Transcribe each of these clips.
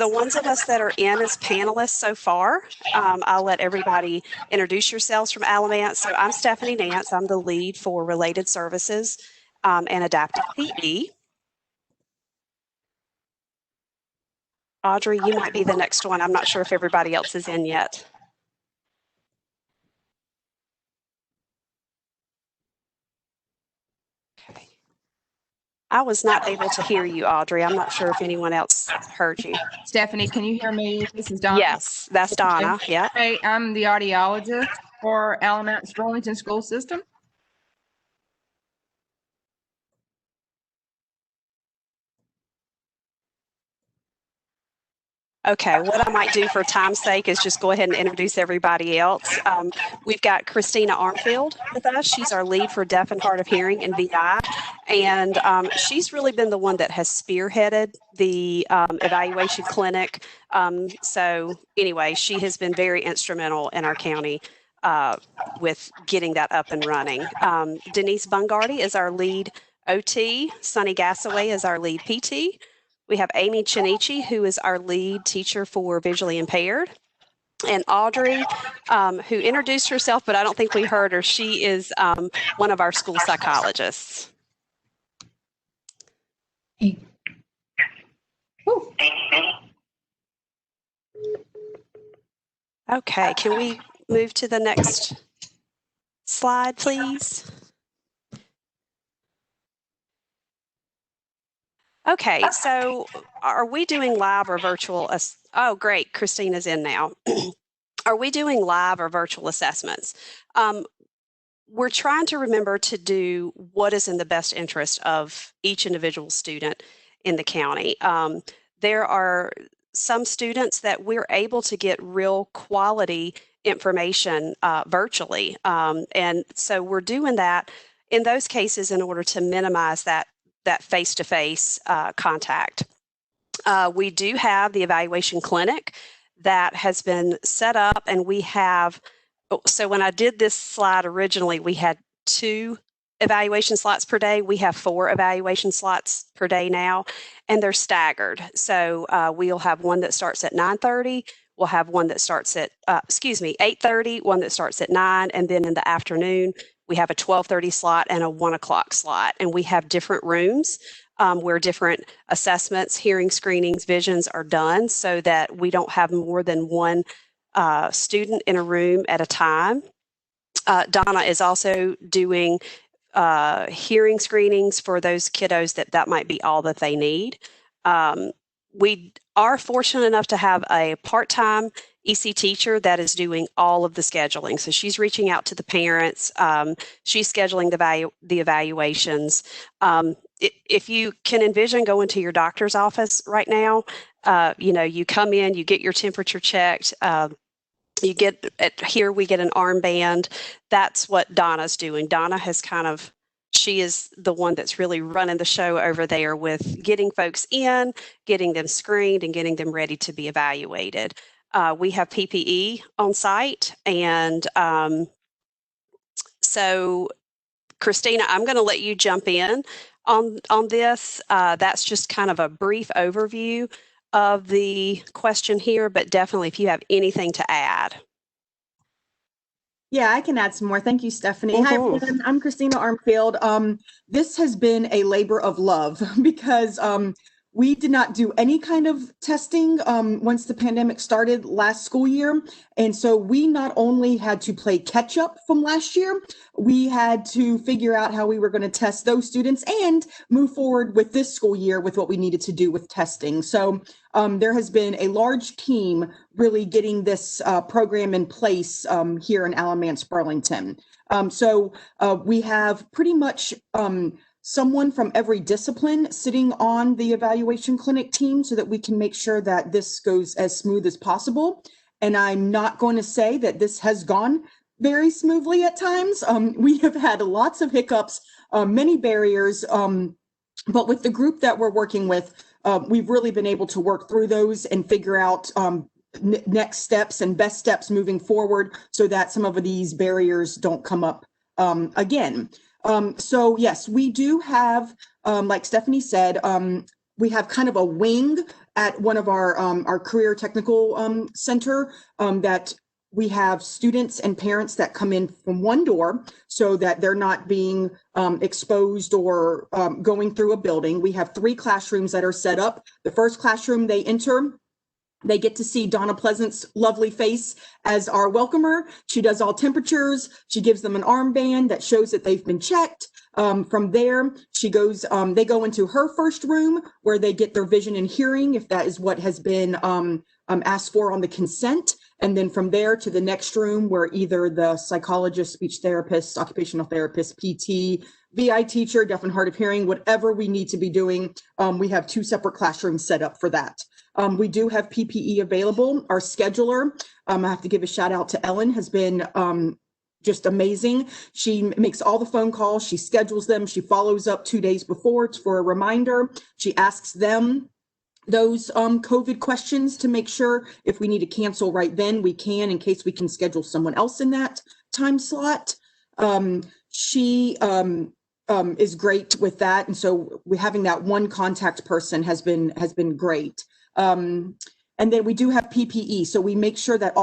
the ones of us that are in as panelists so far, I'll let everybody introduce yourselves from Alamance. So I'm Stephanie Nance. I'm the lead for Related Services and Adaptive PE. Audrey, you might be the next one. I'm not sure if everybody else is in yet. Okay. I was not able to hear you, Audrey. I'm not sure if anyone else heard you. Stephanie, can you hear me? This is Donna. Yes, that's Donna. Yeah. Hey, I'm the audiologist for Alamance Burlington School System. Okay, what I might do for time's sake is just go ahead and introduce everybody else. We've got Christina Armfield with us. She's our lead for Deaf and Hard of Hearing and VI, and she's really been the one that has spearheaded the evaluation clinic. So anyway, she has been very instrumental in our county with getting that up and running. Denise Bungardy is our lead OT. Sunny Gassaway is our lead PT. We have Amy Chinichi, who is our lead teacher for visually impaired. And Audrey, who introduced herself, but I don't think we heard her. She is one of our school psychologists. Okay, can we move to the next slide, please? Okay, so are we doing live or virtual? Oh, great, Christina's in now. Are we doing live or virtual assessments? We're trying to remember to do what is in the best interest of each individual student in the county. There are some students that we're able to get real quality information virtually. And so we're doing that in those cases in order to minimize that face-to-face contact. We do have the evaluation clinic that has been set up, and we have, so when I did this slide originally, we had 2 evaluation slots per day. We have 4 evaluation slots per day now, and they're staggered. So we'll have one that starts at 9:30. We'll have one that starts at, 8:30, one that starts at 9, and then in the afternoon, we have a 12:30 slot and a 1 o'clock slot, and we have different rooms where different assessments, hearing screenings, visions are done so that we don't have more than one student in a room at a time. Donna is also doing hearing screenings for those kiddos that might be all that they need. We are fortunate enough to have a part-time EC teacher that is doing all of the scheduling. So she's reaching out to the parents. She's scheduling the evaluations. If you can envision going to your doctor's office right now, you come in, you get your temperature checked. You get here, we get an armband. That's what Donna's doing. Donna has she is the one that's really running the show over there with getting folks in, getting them screened, and getting them ready to be evaluated. We have PPE on site, and so Christina, I'm going to let you jump in on this. That's just kind of a brief overview of the question here, but definitely if you have anything to add. Yeah, I can add some more. Thank you, Stephanie. Hi, everyone. I'm Christina Armfield. This has been a labor of love because we did not do any kind of testing once the pandemic started last school year. And so we not only had to play catch up from last year, we had to figure out how we were going to test those students and move forward with this school year with what we needed to do with testing. So there has been a large team really getting this program in place here in Alamance, Burlington. So we have pretty much someone from every discipline sitting on the evaluation clinic team so that we can make sure that this goes as smooth as possible. And I'm not going to say that this has gone very smoothly at times. We have had lots of hiccups, many barriers, but with the group that we're working with, we've really been able to work through those and figure out next steps and best steps moving forward so that some of these barriers don't come up again. So yes, we do have, like Stephanie said, we have kind of a wing at one of our career technical center that we have students and parents that come in from one door so that they're not being exposed or going through a building. We have 3 classrooms that are set up. The first classroom they enter, they get to see Donna Pleasant's lovely face as our welcomer. She does all temperatures. She gives them an armband that shows that they've been checked. From there, they go into her first room where they get their vision and hearing, if that is what has been asked for on the consent. And then from there to the next room where either the psychologist, speech therapist, occupational therapist, PT, VI teacher, deaf and hard of hearing, whatever we need to be doing, we have 2 separate classrooms set up for that. We do have PPE available. Our scheduler, I have to give a shout out to Ellen, has been just amazing. She makes all the phone calls. She schedules them. She follows up 2 days before for a reminder. She asks them those COVID questions to make sure if we need to cancel right then, we can, in case we can schedule someone else in that time slot. She is great with that. And so having that one contact person has been great. And then we do have PPE. So we make sure that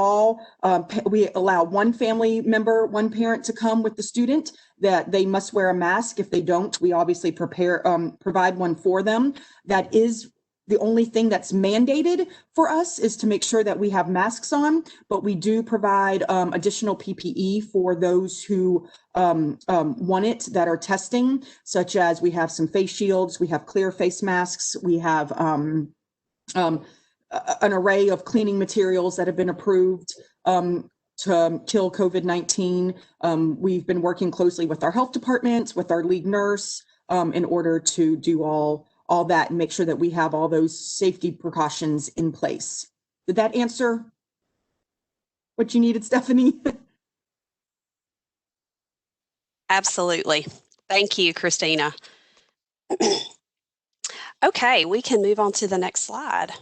we allow one family member, one parent to come with the student, that they must wear a mask. If they don't, we obviously provide one for them. That is the only thing that's mandated for us, is to make sure that we have masks on, but we do provide additional PPE for those who want it, that are testing, such as we have some face shields, we have clear face masks, we have an array of cleaning materials that have been approved to kill COVID-19. We've been working closely with our health department, with our lead nurse, in order to do all that and make sure that we have all those safety precautions in place. Did that answer what you needed, Stephanie? Absolutely. Thank you, Christina. Okay, we can move on to the next slide.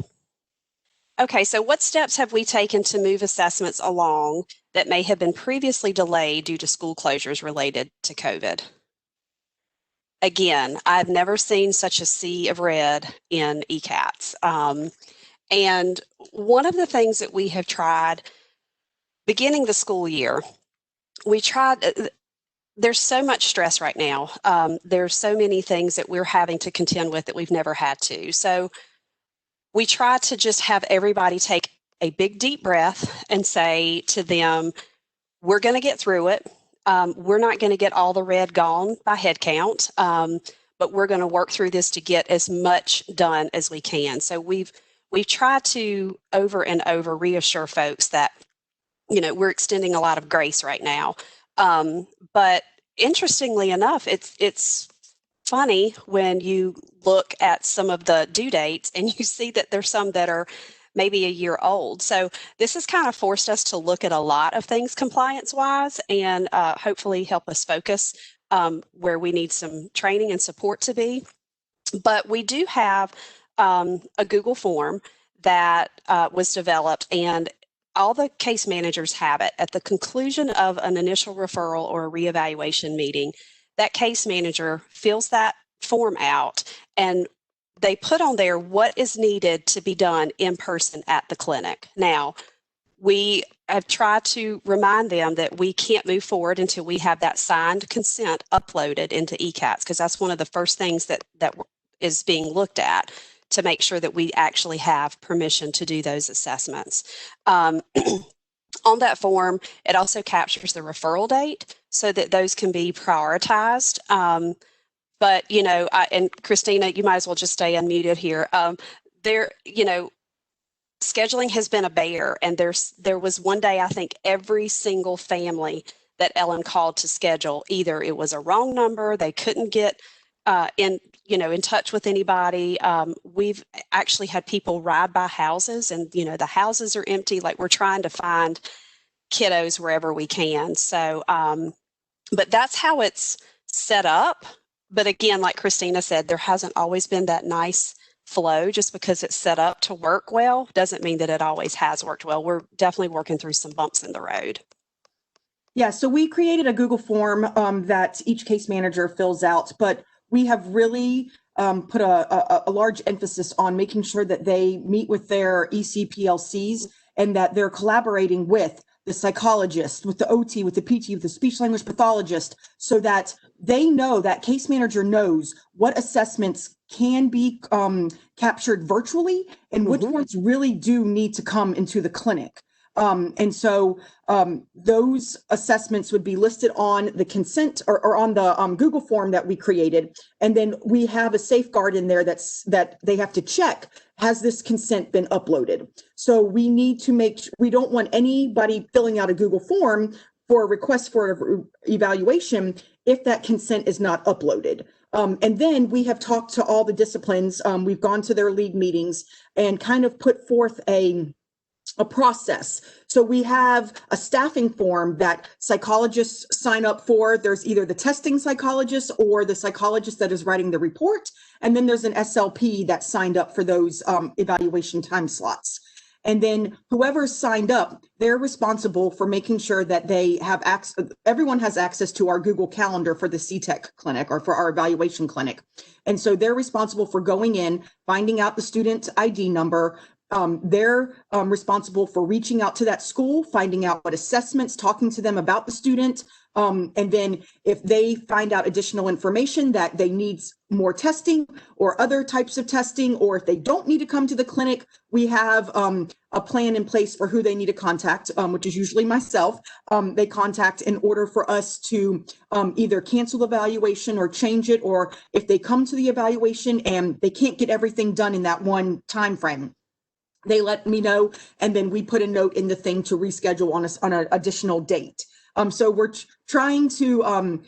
Okay, so what steps have we taken to move assessments along that may have been previously delayed due to school closures related to COVID? Again, I've never seen such a sea of red in ECATs. And one of the things that we have tried beginning the school year, there's so much stress right now. There's so many things that we're having to contend with that we've never had to. So we try to just have everybody take a big deep breath and say to them, we're going to get through it. We're not going to get all the red gone by head count, but we're going to work through this to get as much done as we can. So we've tried to over and over reassure folks that, we're extending a lot of grace right now. But interestingly enough, it's funny when you look at some of the due dates and you see that there's some that are maybe a year old. So this has kind of forced us to look at a lot of things compliance-wise and hopefully help us focus where we need some training and support to be. But we do have a Google form that was developed, and all the case managers have it. At the conclusion of an initial referral or a reevaluation meeting, that case manager fills that form out and they put on there what is needed to be done in person at the clinic. Now, we have tried to remind them that we can't move forward until we have that signed consent uploaded into ECATS, because that's one of the first things that is being looked at to make sure that we actually have permission to do those assessments. On that form, it also captures the referral date so that those can be prioritized. But, and Christina, you might as well just stay unmuted here. Scheduling has been a bear, and there was one day, I think every single family that Ellen called to schedule, either it was a wrong number, they couldn't get in touch with anybody. We've actually had people ride by houses and, the houses are empty. Like, we're trying to find kiddos wherever we can. So, but that's how it's set up. But again, like Christina said, there hasn't always been that nice flow. Just because it's set up to work well doesn't mean that it always has worked well. We're definitely working through some bumps in the road. Yeah, so we created a Google form that each case manager fills out, but we have really put a large emphasis on making sure that they meet with their ECPLCs and that they're collaborating with the psychologist, with the OT, with the PT, with the speech language pathologist, so that they know, that case manager knows what assessments can be captured virtually and which ones really do need to come into the clinic. And so those assessments would be listed on the consent or on the Google form that we created. And then we have a safeguard in there that they have to check, has this consent been uploaded? So we need to we don't want anybody filling out a Google form for a request for evaluation if that consent is not uploaded. And then we have talked to all the disciplines. We've gone to their league meetings and kind of put forth a process. So we have a staffing form that psychologists sign up for. There's either the testing psychologist or the psychologist that is writing the report. And then there's an SLP that signed up for those evaluation time slots. And then whoever's signed up, they're responsible for making sure that they have access, everyone has access to our Google Calendar for the CTEC clinic or for our evaluation clinic. And so they're responsible for going in, finding out the student ID number. They're responsible for reaching out to that school, finding out what assessments, talking to them about the student. And then if they find out additional information that they need more testing or other types of testing, or if they don't need to come to the clinic, we have a plan in place for who they need to contact, which is usually myself. They contact in order for us to either cancel the evaluation or change it, or if they come to the evaluation and they can't get everything done in that one time frame, they let me know, and then we put a note in the thing to reschedule on an additional date. So we're trying to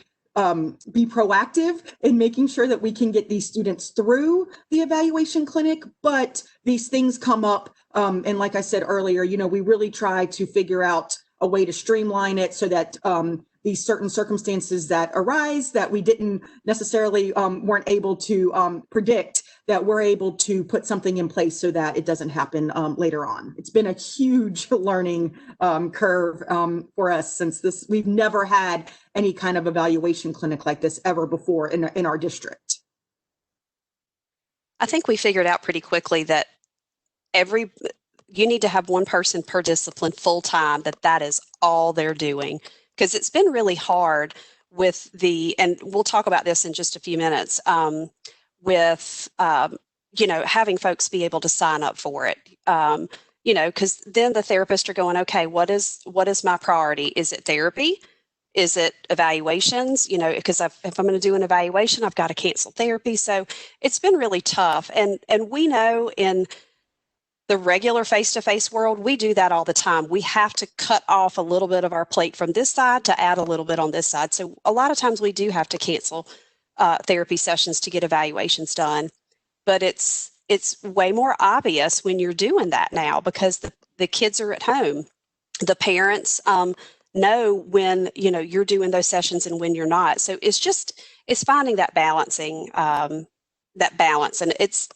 be proactive in making sure that we can get these students through the evaluation clinic, but these things come up. And like I said earlier, we really try to figure out a way to streamline it so that these certain circumstances that arise that we didn't necessarily weren't able to predict, that we're able to put something in place so that it doesn't happen later on. It's been a huge learning curve for us since we've never had any kind of evaluation clinic like this ever before in our district. I think we figured out pretty quickly that you need to have one person per discipline full time, that is all they're doing. Because it's been really hard with and we'll talk about this in just a few minutes, with, having folks be able to sign up for it, because then the therapists are going, okay, what is my priority? Is it therapy? Is it evaluations? Because if I'm going to do an evaluation, I've got to cancel therapy. So it's been really tough. And we know in the regular face-to-face world, we do that all the time. We have to cut off a little bit of our plate from this side to add a little bit on this side. So a lot of times we do have to cancel therapy sessions to get evaluations done. But it's way more obvious when you're doing that now because the kids are at home. The parents know when you're doing those sessions and when you're not. So it's finding that balance, and it's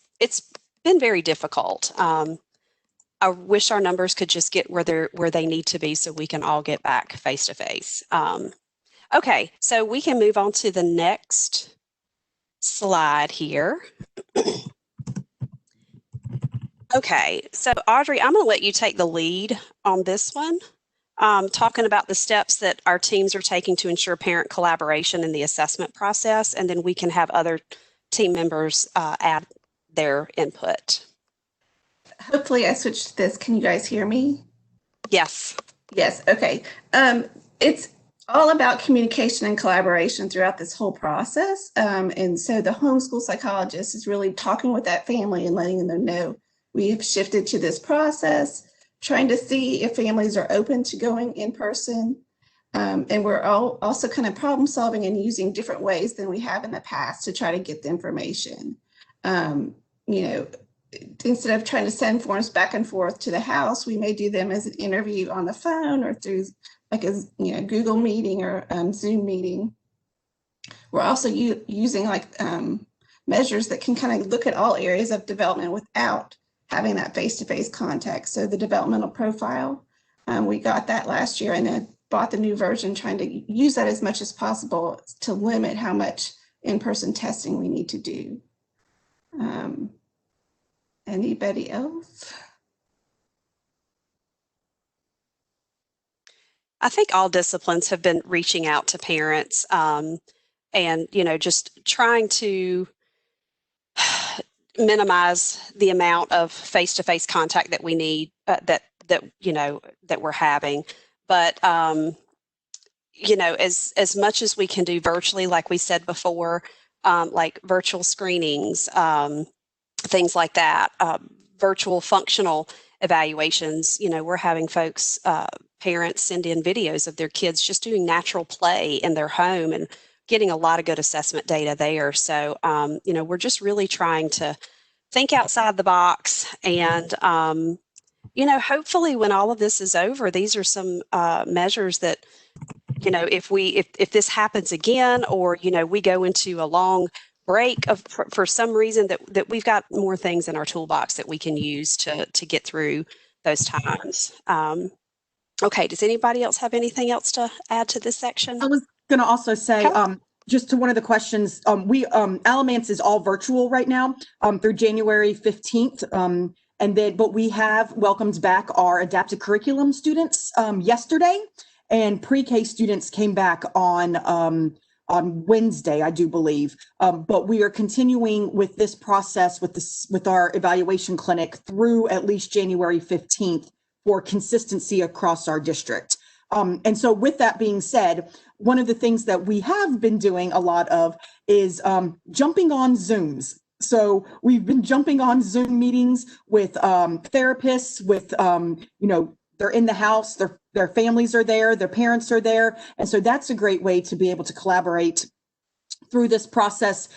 been very difficult. I wish our numbers could just get where they need to be so we can all get back face to face. Okay, so we can move on to the next slide here. Okay, so Audrey, I'm going to let you take the lead on this one, talking about the steps that our teams are taking to ensure parent collaboration in the assessment process, and then we can have other team members add their input. Hopefully I switched this. Can you guys hear me? Yes. Yes. Okay. It's all about communication and collaboration throughout this whole process. And so the homeschool psychologist is really talking with that family and letting them know we have shifted to this process, trying to see if families are open to going in person. And we're also kind of problem solving and using different ways than we have in the past to try to get the information. Instead of trying to send forms back and forth to the house, we may do them as an interview on the phone or through like a Google meeting or Zoom meeting. We're also using measures that can kind of look at all areas of development without having that face-to-face contact. So the developmental profile, we got that last year and then bought the new version, trying to use that as much as possible to limit how much in-person testing we need to do. Anybody else? I think all disciplines have been reaching out to parents and, just trying to minimize the amount of face-to-face contact that we need that we're having. But, as much as we can do virtually, like we said before, like virtual screenings, things like that, virtual functional evaluations, we're having folks, parents send in videos of their kids just doing natural play in their home and getting a lot of good assessment data there. So, we're just really trying to think outside the box. And, hopefully when all of this is over, these are some measures that, if this happens again, or, we go into a long break for some reason, that we've got more things in our toolbox that we can use to get through those times. Okay, does anybody else have anything else to add to this section? I was going to also say, just to one of the questions, Alamance is all virtual right now through January 15th. But we have welcomed back our adapted curriculum students yesterday, and pre-K students came back on Wednesday, I do believe. But we are continuing with this process with our evaluation clinic through at least January 15th for consistency across our district. And so with that being said, one of the things that we have been doing a lot of is jumping on Zooms. So we've been jumping on Zoom meetings with therapists, with, they're in the house, their families are there, their parents are there. And so that's a great way to be able to collaborate through this process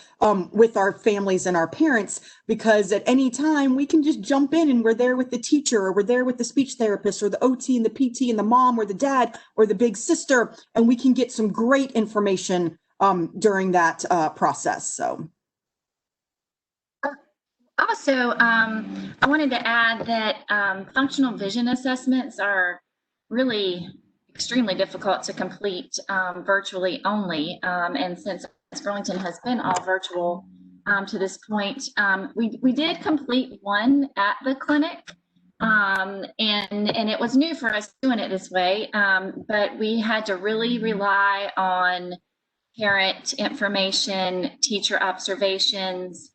with our families and our parents, because at any time we can just jump in and we're there with the teacher, or we're there with the speech therapist, or the OT and the PT and the mom, or the dad, or the big sister, and we can get some great information during that process. So. Also, I wanted to add that functional vision assessments are really extremely difficult to complete virtually only. And since Burlington has been all virtual to this point, we did complete one at the clinic. And it was new for us doing it this way, but we had to really rely on parent information, teacher observations,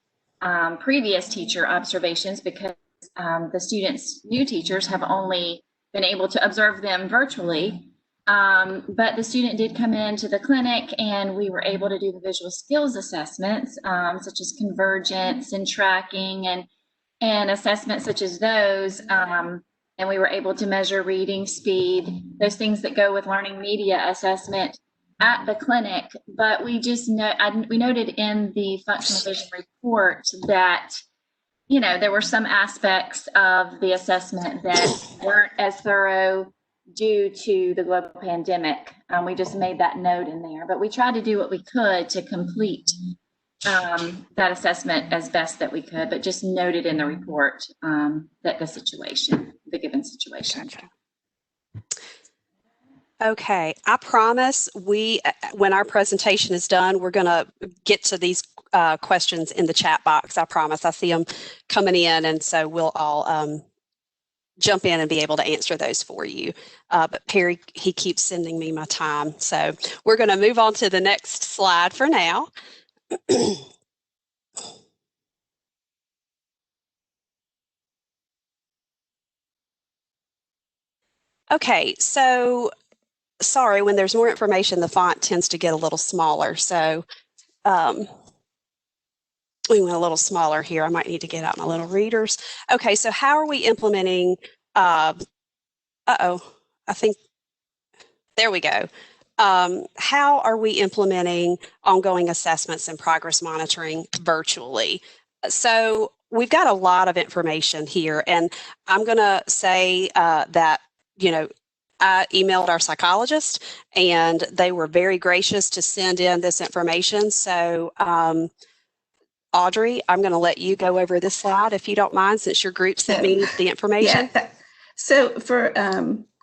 previous teacher observations, because the students, new teachers, have only been able to observe them virtually. But the student did come into the clinic, and we were able to do the visual skills assessments, such as convergence and tracking, and assessments such as those. And we were able to measure reading speed, those things that go with learning media assessment at the clinic. But we just we noted in the functional vision report that, there were some aspects of the assessment that weren't as thorough due to the global pandemic. We just made that note in there, but we tried to do what we could to complete that assessment as best that we could, but just noted in the report that the given situation. Gotcha. Okay, I promise when our presentation is done, we're going to get to these questions in the chat box. I promise. I see them coming in, and so we'll all jump in and be able to answer those for you. But Perry, he keeps sending me my time. So we're going to move on to the next slide for now. Okay, so sorry, when there's more information, the font tends to get a little smaller. So we went a little smaller here. I might need to get out my little readers. Okay, so how are we implementing, I think, there we go. How are we implementing ongoing assessments and progress monitoring virtually? So we've got a lot of information here, and I'm going to say that, I emailed our psychologist, and they were very gracious to send in this information. So Audrey, I'm going to let you go over this slide if you don't mind, since your group sent me the information. Yeah. So for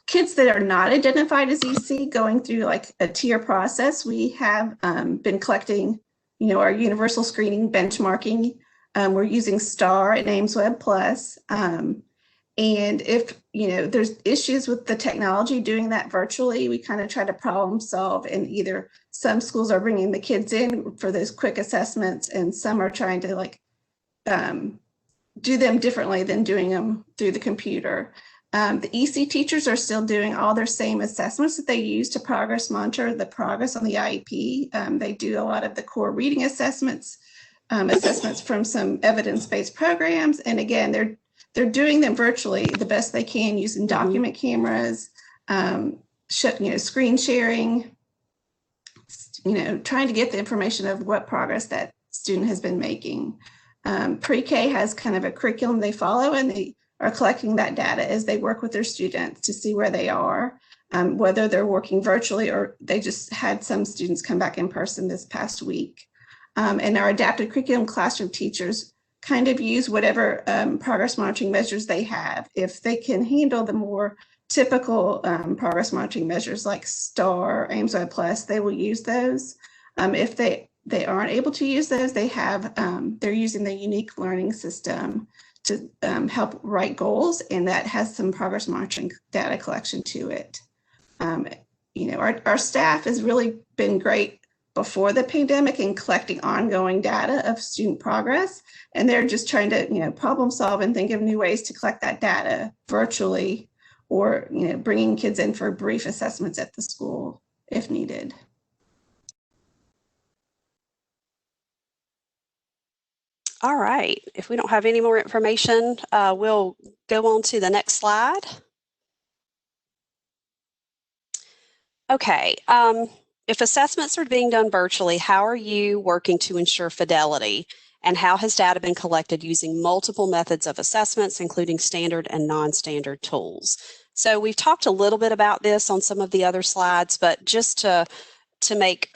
kids that are not identified as EC, going through like a tier process, we have been collecting, our universal screening benchmarking We're using STAR and AimsWeb Plus. And if, there's issues with the technology doing that virtually, we kind of try to problem solve, and either some schools are bringing the kids in for those quick assessments, and some are trying to do them differently than doing them through the computer. The EC teachers are still doing all their same assessments that they use to progress monitor the progress on the IEP. They do a lot of the core reading assessments, assessments from some evidence-based programs. And again, they're doing them virtually the best they can using document cameras, screen sharing, trying to get the information of what progress that student has been making. Pre-K has kind of a curriculum they follow, and they are collecting that data as they work with their students to see where they are, whether they're working virtually or they just had some students come back in person this past week. And our adapted curriculum classroom teachers kind of use whatever progress monitoring measures they have. If they can handle the more typical progress monitoring measures like STAR, AimsWeb Plus, they will use those. If they aren't able to use those, they're using the unique learning system to help write goals, and that has some progress monitoring data collection to it. Our staff has really been great before the pandemic in collecting ongoing data of student progress, and they're just trying to problem solve and think of new ways to collect that data virtually, or bringing kids in for brief assessments at the school if needed. All right, if we don't have any more information, we'll go on to the next slide. Okay, if assessments are being done virtually, how are you working to ensure fidelity? And how has data been collected using multiple methods of assessments, including standard and non-standard tools? So we've talked a little bit about this on some of the other slides, but just to make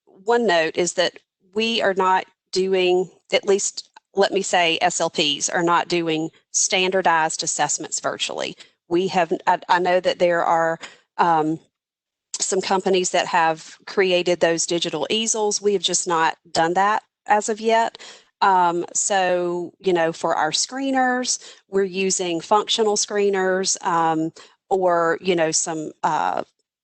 one note is that we are not doing, at least let me say SLPs are not doing standardized assessments virtually. We have, I know that there are some companies that have created those digital easels. We have just not done that as of yet. So, for our screeners, we're using functional screeners or, some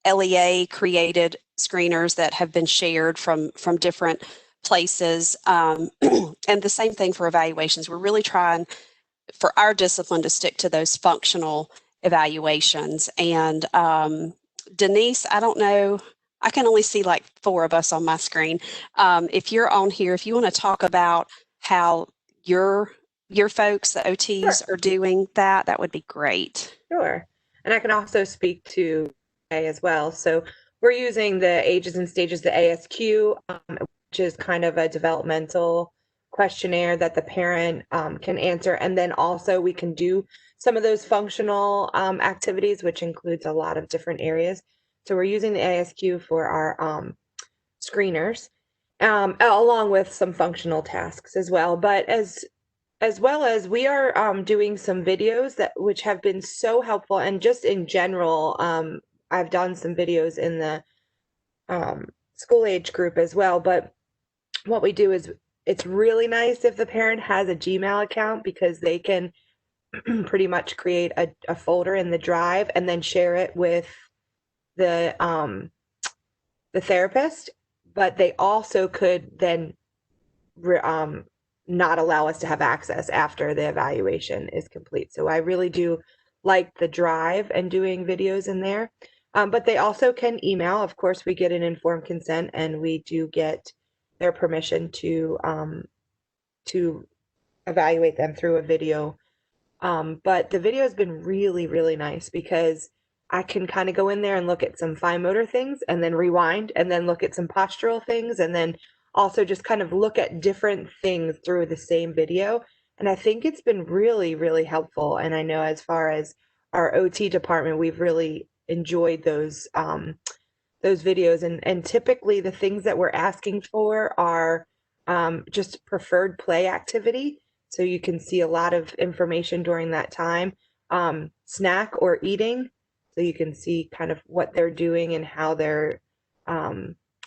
LEA created screeners that have been shared from different places. And the same thing for evaluations. We're really trying for our discipline to stick to those functional evaluations. And Denise, I don't know, I can only see like 4 of us on my screen. If you're on here, if you want to talk about how your folks, the OTs, Sure. are doing that, that would be great. Sure. And I can also speak to A as well. So we're using the ages and stages, the ASQ, which is kind of a developmental questionnaire that the parent can answer. And then also we can do some of those functional activities, which includes a lot of different areas. So we're using the ASQ for our screeners, along with some functional tasks as well. But as well as we are doing some videos which have been so helpful, and just in general, I've done some videos in the school age group as well. But what we do is it's really nice if the parent has a Gmail account, because they can pretty much create a folder in the drive and then share it with the therapist. But they also could then not allow us to have access after the evaluation is complete. So I really do like the drive and doing videos in there. But they also can email. Of course, we get an informed consent, and we do get their permission to evaluate them through a video. But the video has been really, really nice, because I can kind of go in there and look at some fine motor things, and then rewind, and then look at some postural things, and then also just kind of look at different things through the same video. And I think it's been really, really helpful. And I know as far as our OT department, we've really enjoyed those videos. And typically the things that we're asking for are just preferred play activity. So you can see a lot of information during that time, snack or eating. So you can see kind of what they're doing and how they're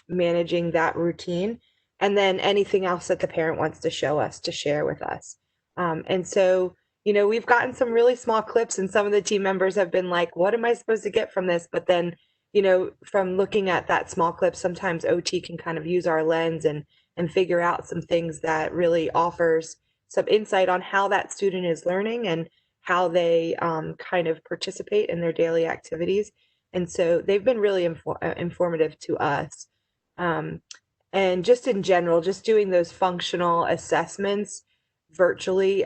managing that routine. and then anything else that the parent wants to show us to share with us. And so, you know, we've gotten some really small clips, and some of the team members have been like, what am I supposed to get from this? But then, you know, from looking at that small clip, sometimes OT can kind of use our lens and figure out some things that really offers some insight on how that student is learning and how they kind of participate in their daily activities. And so they've been really informative to us. And just in general, just doing those functional assessments virtually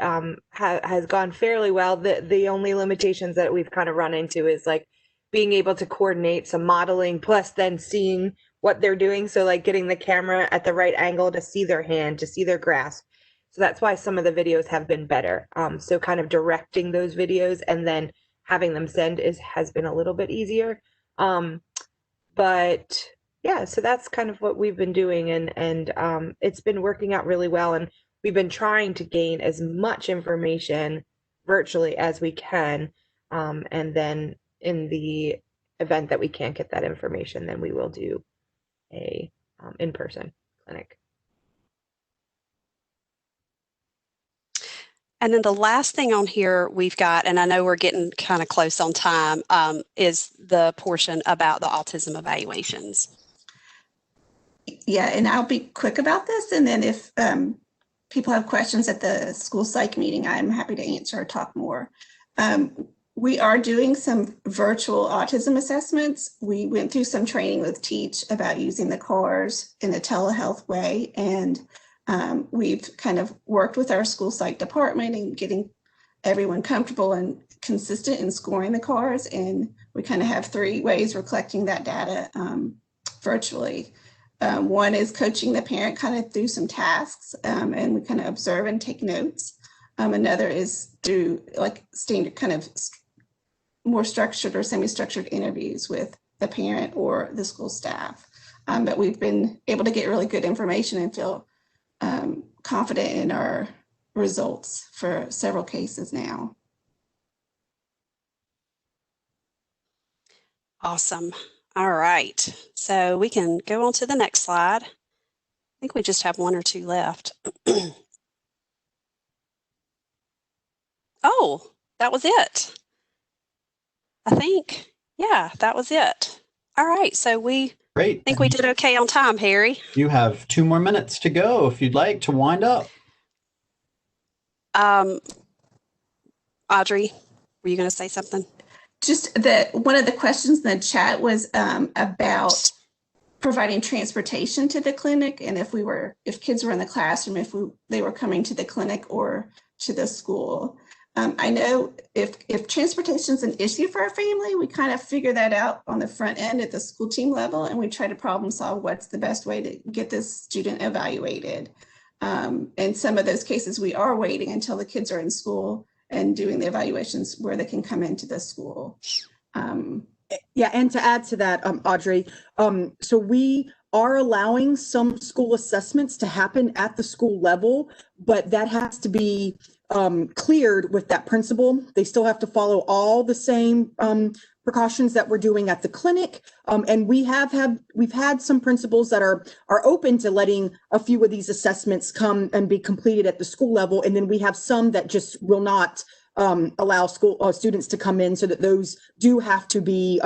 has gone fairly well. The only limitations that we've kind of run into is like being able to coordinate some modeling plus then seeing what they're doing. So like getting the camera at the right angle to see their hand, to see their grasp. So that's why some of the videos have been better. So kind of directing those videos and then having them send has been a little bit easier. But yeah, so that's kind of what we've been doing, and it's been working out really well. And we've been trying to gain as much information virtually as we can. And then in the event that we can't get that information, then we will do a in-person clinic. And then the last thing on here we've got, and I know we're getting kind of close on time, is the portion about the autism evaluations. Yeah, and I'll be quick about this. And then if people have questions at the school psych meeting, I'm happy to answer or talk more. We are doing some virtual autism assessments. We went through some training with Teach about using the cars in a telehealth way. And we've kind of worked with our school psych department and getting everyone comfortable and consistent in scoring the cars. And we kind of have 3 ways we're collecting that data virtually. One is coaching the parent kind of through some tasks, and we kind of observe and take notes. Another is through like standard kind of more structured or semi-structured interviews with the parent or the school staff. But we've been able to get really good information and feel confident in our results for several cases now. Awesome. All right. So we can go on to the next slide. I think we just have 1 or 2 left. Oh, that was it. I think, yeah, that was it. All right. So Great. think we did okay on time, Harry. You have 2 more minutes to go if you'd like to wind up. Audrey, were you going to say something? Just that one of the questions in the chat was about providing transportation to the clinic, and if kids were in the classroom, if they were coming to the clinic or to the school. I know if transportation is an issue for a family, we kind of figure that out on the front end at the school team level, and we try to problem solve what's the best way to get this student evaluated. In some of those cases, we are waiting until the kids are in school and doing the evaluations where they can come into the school. Yeah, and to add to that, Audrey, so we are allowing some school assessments to happen at the school level, but that has to be cleared with that principal. They still have to follow all the same precautions that we're doing at the clinic. And we've had some principals that are open to letting a few of these assessments come and be completed at the school level. And then we have some that just will not allow school students to come in, so that those do have to be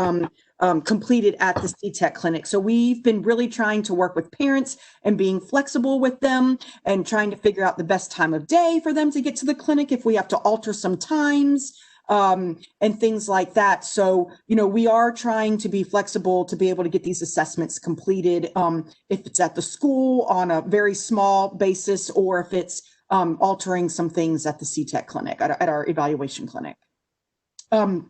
completed at the CTEC clinic. So we've been really trying to work with parents and being flexible with them and trying to figure out the best time of day for them to get to the clinic if we have to alter some times. And things like that. So, you know, we are trying to be flexible to be able to get these assessments completed, if it's at the school on a very small basis, or if it's altering some things at the CTEC clinic, at our evaluation clinic. And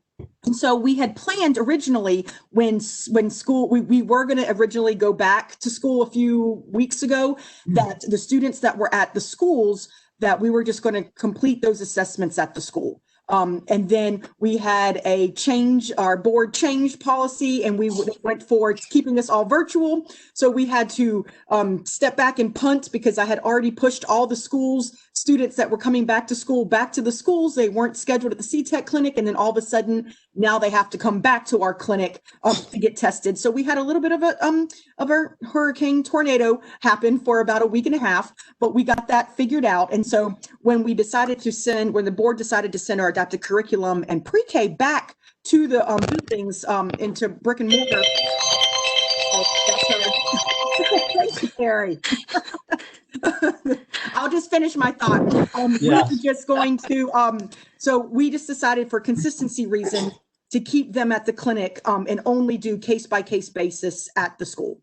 so we had planned originally when school, we were going to originally go back to school a few weeks ago, that the students that were at the schools, that we were just going to complete those assessments at the school. And then we had our board changed policy, and we went for keeping us all virtual. So we had to step back and punt, because I had already pushed all the students that were coming back to the schools. They weren't scheduled at the CTEC clinic. And then all of a sudden Now they have to come back to our clinic to get tested. So we had a little bit of a hurricane tornado happen for about a week and a half, but we got that figured out. And so when the board decided to send our adaptive curriculum and pre-K back to the buildings into brick and mortar. Thank you, Carrie. I'll just finish my thought. We're just going to, so we just decided for consistency reason to keep them at the clinic and only do case-by-case basis at the school.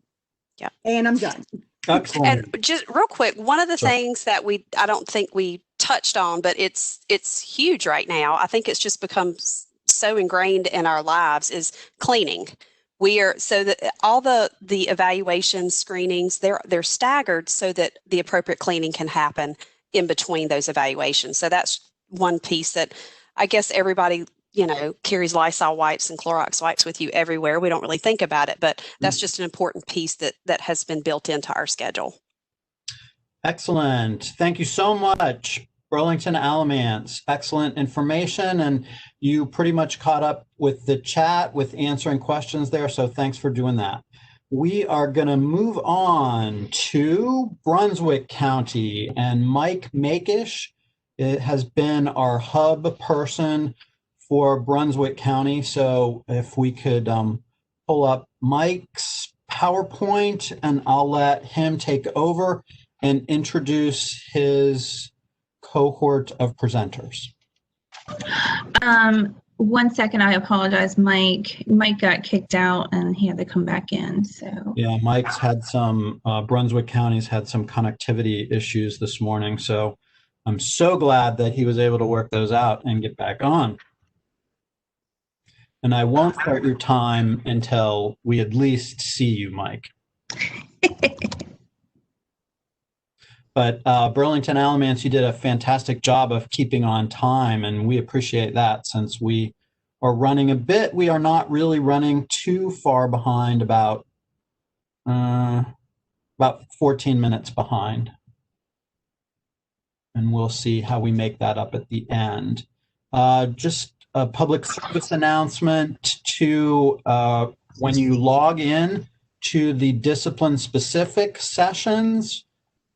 Yeah. And I'm done. Excellent. And just real quick, one of the things that I don't think we touched on, but it's huge right now. I think it's just become so ingrained in our lives is cleaning. So that all the evaluation screenings, they're staggered so that the appropriate cleaning can happen in between those evaluations. So that's one piece that I guess everybody, carries Lysol wipes and Clorox wipes with you everywhere. We don't really think about it, but that's just an important piece that has been built into our schedule. Excellent. Thank you so much, Burlington Alamance. Excellent information, and you pretty much caught up with the chat with answering questions there, so thanks for doing that. We are going to move on to Brunswick County, and Mike Makish has been our hub person for Brunswick County. So if we could pull up Mike's PowerPoint, and I'll let him take over and introduce his cohort of presenters. 1 second, I apologize. Mike got kicked out and he had to come back in. So yeah, Mike's had some Brunswick County's had some connectivity issues this morning, so I'm so glad that he was able to work those out and get back on. And I won't start your time until we at least see you, Mike. But Burlington Alamance, you did a fantastic job of keeping on time, and we appreciate that since we are running a bit. We are not really running too far behind, about 14 minutes behind. And we'll see how we make that up at the end. Just a public service announcement to when you log in to the discipline-specific sessions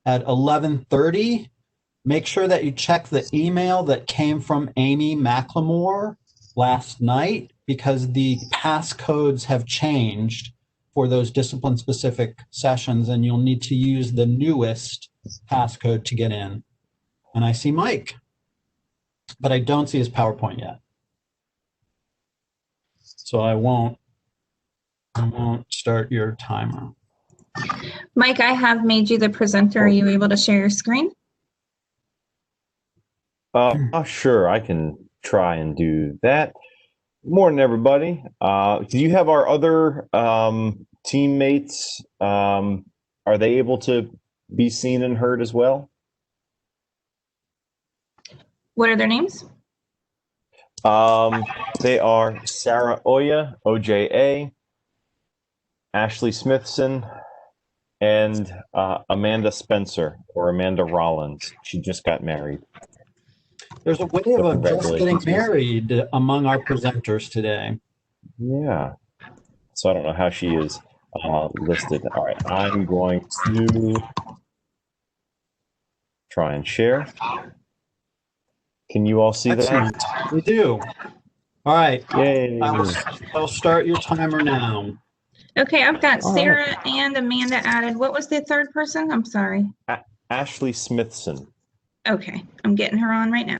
at 11:30, make sure that you check the email that came from Amy McLemore last night, because the passcodes have changed for those discipline-specific sessions, and you'll need to use the newest passcode to get in. And I see Mike, but I don't see his PowerPoint yet. So I won't start your timer. Mike, I have made you the presenter. Are you able to share your screen? Sure, I can try and do that. Morning, everybody. Do you have our other teammates? Are they able to be seen and heard as well? What are their names? They are Sarah Oya, OJA, Ashley Smithson, and Amanda Spencer, or Amanda Rollins. She just got married. There's a wave of just getting married among our presenters today. Yeah. So I don't know how she is listed. All right, I'm going to try and share. Can you all see Excellent. that? We do. All right. Yay. I'll start your timer now. Okay, I've got Sarah and Amanda added. What was the third person? I'm sorry. Ashley Smithson. Okay, I'm getting her on right now.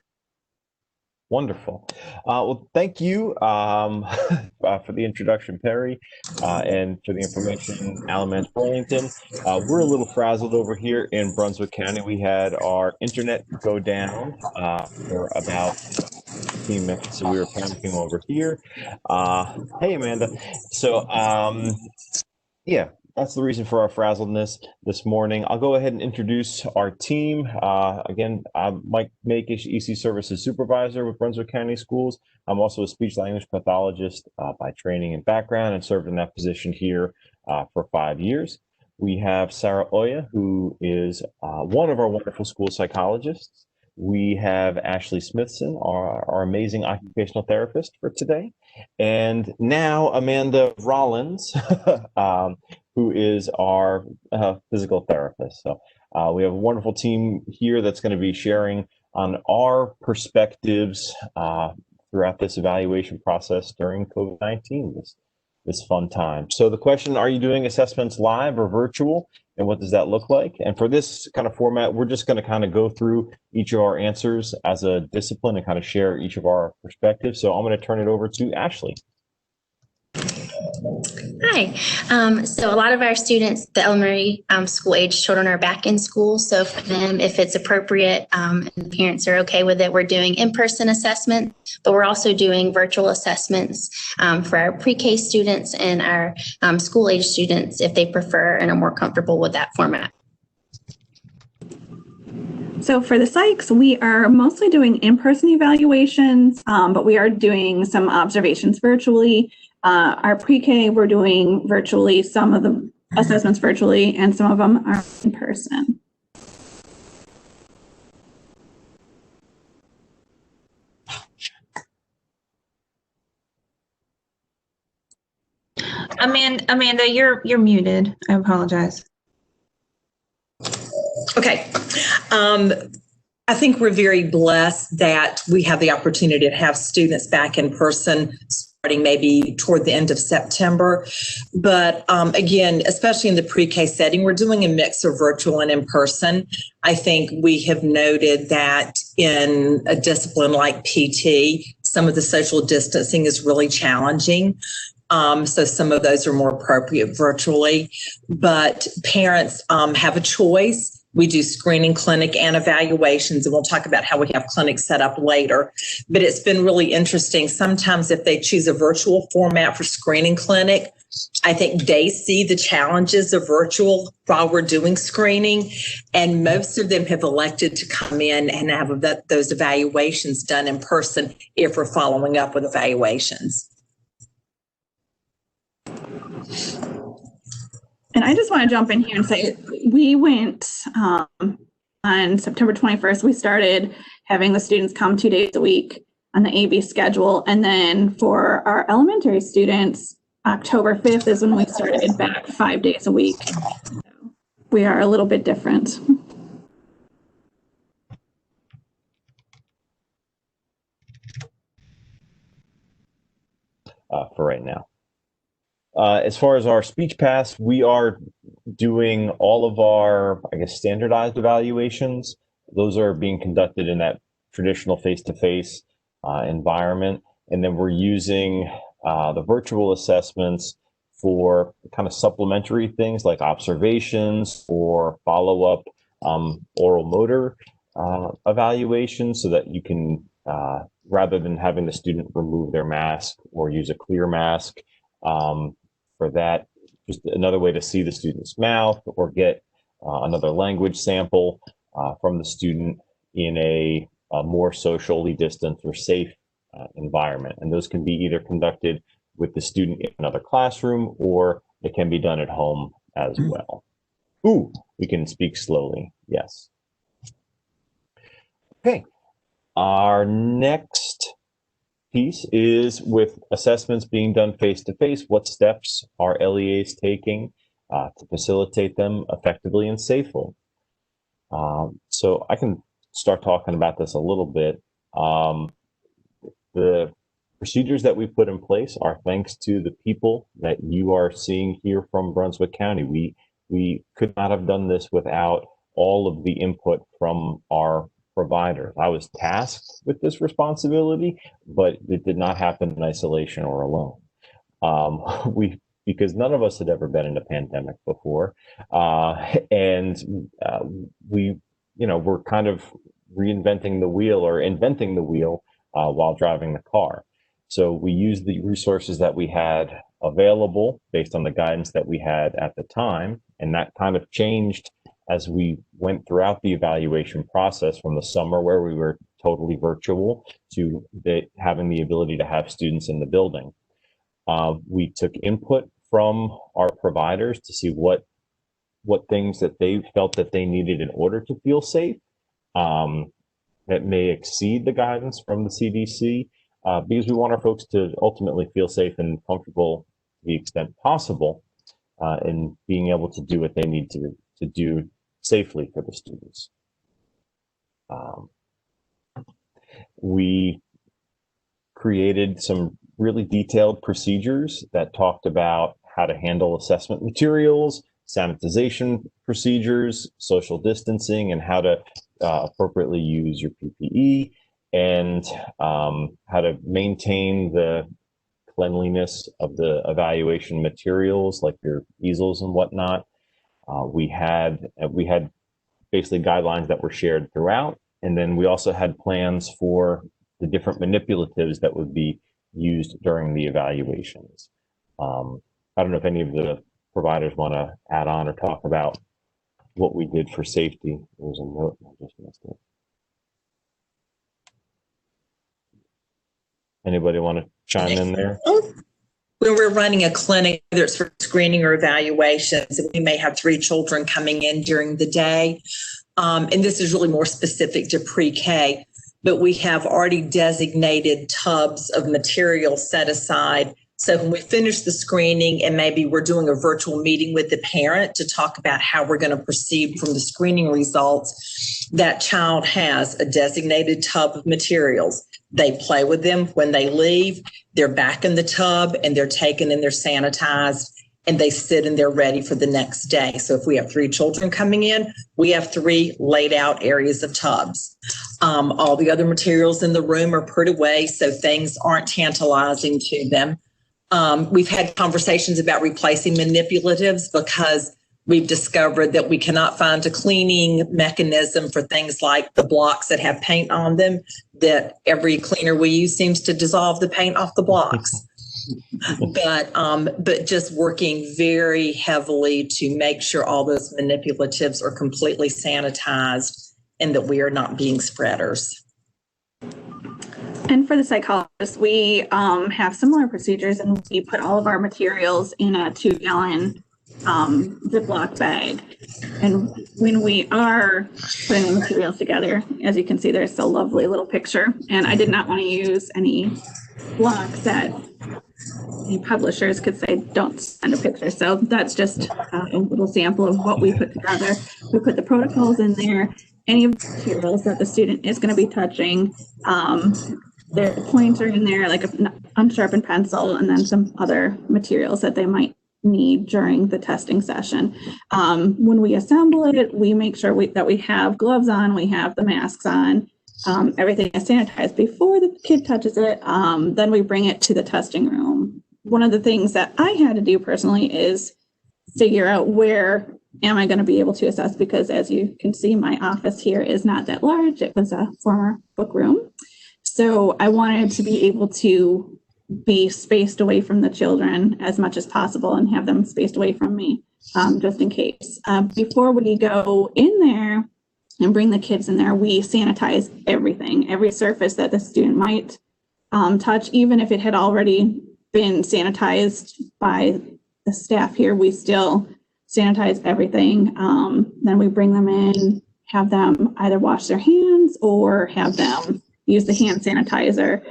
Wonderful. Well, thank you for the introduction, Perry, and for the information, Alamance Burlington. We're a little frazzled over here in Brunswick County. We had our internet go down for about 15 minutes, so we were panicking over here. Hey, Amanda. So, yeah. That's the reason for our frazzledness this morning. I'll go ahead and introduce our team. Again, I'm Mike Makish, EC Services Supervisor with Brunswick County Schools. I'm also a speech language pathologist by training and background, and served in that position here for 5 years. We have Sarah Oya, who is one of our wonderful school psychologists. we have Ashley Smithson, our amazing occupational therapist for today, and now Amanda Rollins, who is our physical therapist. So we have a wonderful team here that's going to be sharing on our perspectives throughout this evaluation process during COVID-19, this fun time. So the question, are you doing assessments live or virtual? And what does that look like? And for this kind of format, we're just going to kind of go through each of our answers as a discipline and kind of share each of our perspectives. So I'm going to turn it over to Ashley. Hi. So a lot of our students, the elementary school age children, are back in school. So for them, if it's appropriate and the parents are okay with it, we're doing in-person assessment, but we're also doing virtual assessments for our pre-K students and our school age students if they prefer and are more comfortable with that format. So for the psychs, we are mostly doing in-person evaluations, but we are doing some observations virtually. Our pre-K, we're doing virtually, some of the assessments virtually, and some of them are in person. Amanda, you're muted. I apologize. Okay. I think we're very blessed that we have the opportunity to have students back in person starting maybe toward the end of September. But again, especially in the pre-K setting, we're doing a mix of virtual and in person. I think we have noted that in a discipline like PT, some of the social distancing is really challenging. So some of those are more appropriate virtually, but parents have a choice. We do screening clinic and evaluations, and we'll talk about how we have clinics set up later. But it's been really interesting. Sometimes if they choose a virtual format for screening clinic, I think they see the challenges of virtual while we're doing screening, and most of them have elected to come in and have those evaluations done in person if we're following up with evaluations. And I just want to jump in here and say, we went on September 21st, we started having the students come 2 days a week on the AB schedule. And then for our elementary students, October 5th is when we started back 5 days a week. So we are a little bit different. For right now. As far as our speech pass, we are doing all of our, I guess, standardized evaluations. Those are being conducted in that traditional face-to-face environment. And then we're using the virtual assessments for kind of supplementary things like observations or follow-up oral motor evaluations so that you can, rather than having the student remove their mask or use a clear mask, for that, just another way to see the student's mouth or get another language sample from the student in a more socially distanced or safe environment. And those can be either conducted with the student in another classroom, or it can be done at home as well. Ooh, we can speak slowly. Yes. Okay. Our next piece is with assessments being done face-to-face. What steps are LEAs taking to facilitate them effectively and safely? So I can start talking about this a little bit. The procedures that we put in place are thanks to the people that you are seeing here from Brunswick County. We could not have done this without all of the input from our providers. I was tasked with this responsibility, but it did not happen in isolation or alone. Because none of us had ever been in a pandemic before, and we, we're kind of reinventing the wheel or inventing the wheel while driving the car. So we used the resources that we had available based on the guidance that we had at the time, and that kind of changed as we went throughout the evaluation process from the summer where we were totally virtual to having the ability to have students in the building. We took input from our providers to see what things that they felt that they needed in order to feel safe. that may exceed the guidance from the CDC, because we want our folks to ultimately feel safe and comfortable to the extent possible in being able to do what they need to do safely for the students. We created some really detailed procedures that talked about how to handle assessment materials, sanitization procedures, social distancing, and how to appropriately use your PPE, and how to maintain the cleanliness of the evaluation materials like your easels and whatnot. We had basically guidelines that were shared throughout, and then we also had plans for the different manipulatives that would be used during the evaluations. I don't know if any of the providers want to add on or talk about what we did for safety. There was a note, I just missed it. Anybody want to chime in there? When we're running a clinic, whether it's for screening or evaluations, we may have 3 children coming in during the day. And this is really more specific to pre-K, but we have already designated tubs of material set aside. So when we finish the screening and maybe we're doing a virtual meeting with the parent to talk about how we're going to proceed from the screening results, that child has a designated tub of materials. They play with them. When they leave, they're back in the tub and they're taken and they're sanitized and they sit and they're ready for the next day. So if we have 3 children coming in, we have 3 laid out areas of tubs. All the other materials in the room are put away so things aren't tantalizing to them. We've had conversations about replacing manipulatives because we've discovered that we cannot find a cleaning mechanism for things like the blocks that have paint on them, that every cleaner we use seems to dissolve the paint off the blocks. But just working very heavily to make sure all those manipulatives are completely sanitized and that we are not being spreaders. And for the psychologists, we have similar procedures, and we put all of our materials in a 2-gallon Ziploc bag. And when we are putting the materials together, as you can see, there's a lovely little picture. And I did not want to use any blocks that the publishers could say, don't send a picture. So that's just a little sample of what we put together. We put the protocols in there, any of the materials that the student is going to be touching. Their points are in there, like an unsharpened pencil, and then some other materials that they might need during the testing session. When we assemble it, we make sure that we have gloves on, we have the masks on, everything is sanitized before the kid touches it. Then we bring it to the testing room. One of the things that I had to do personally is figure out where am I going to be able to assess, because as you can see, my office here is not that large. It was a former book room. So I wanted to be able to be spaced away from the children as much as possible and have them spaced away from me, just in case. Before we go in there and bring the kids in there, we sanitize everything, every surface that the student might touch, even if it had already been sanitized by the staff here, we still sanitize everything. Then we bring them in, have them either wash their hands or have them use the hand sanitizer.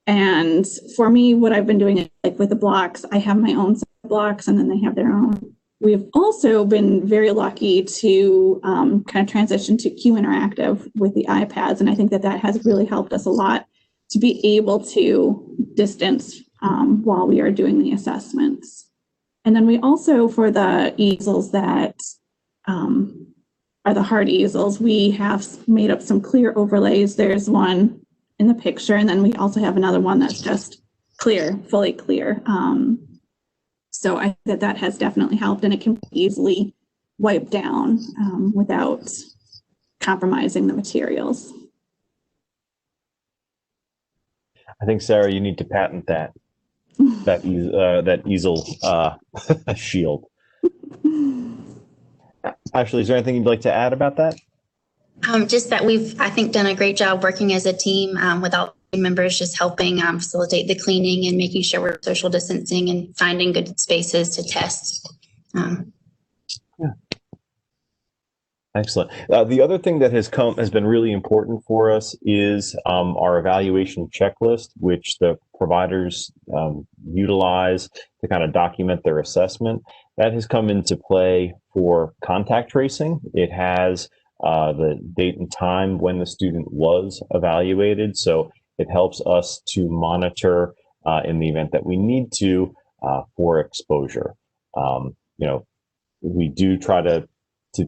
And for me, what I've been doing is like with the blocks, I have my own blocks and then they have their own. We've also been very lucky to kind of transition to Q Interactive with the iPads. And I think that that has really helped us a lot to be able to distance while we are doing the assessments. And then we also, for the easels that are the hard easels, we have made up some clear overlays. There's one in the picture, and then we also have another one that's just clear, fully clear. So I think that has definitely helped, and it can be easily wiped down without compromising the materials. I think, Sarah, you need to patent that easel shield. Ashley, is there anything you'd like to add about that? Just that we've, I think, done a great job working as a team with all the members, just helping facilitate the cleaning and making sure we're social distancing and finding good spaces to test. Yeah. Excellent. The other thing that has been really important for us is our evaluation checklist, which the providers utilize to kind of document their assessment. That has come into play for contact tracing. It has the date and time when the student was evaluated, so it helps us to monitor in the event that we need to for exposure. We do try to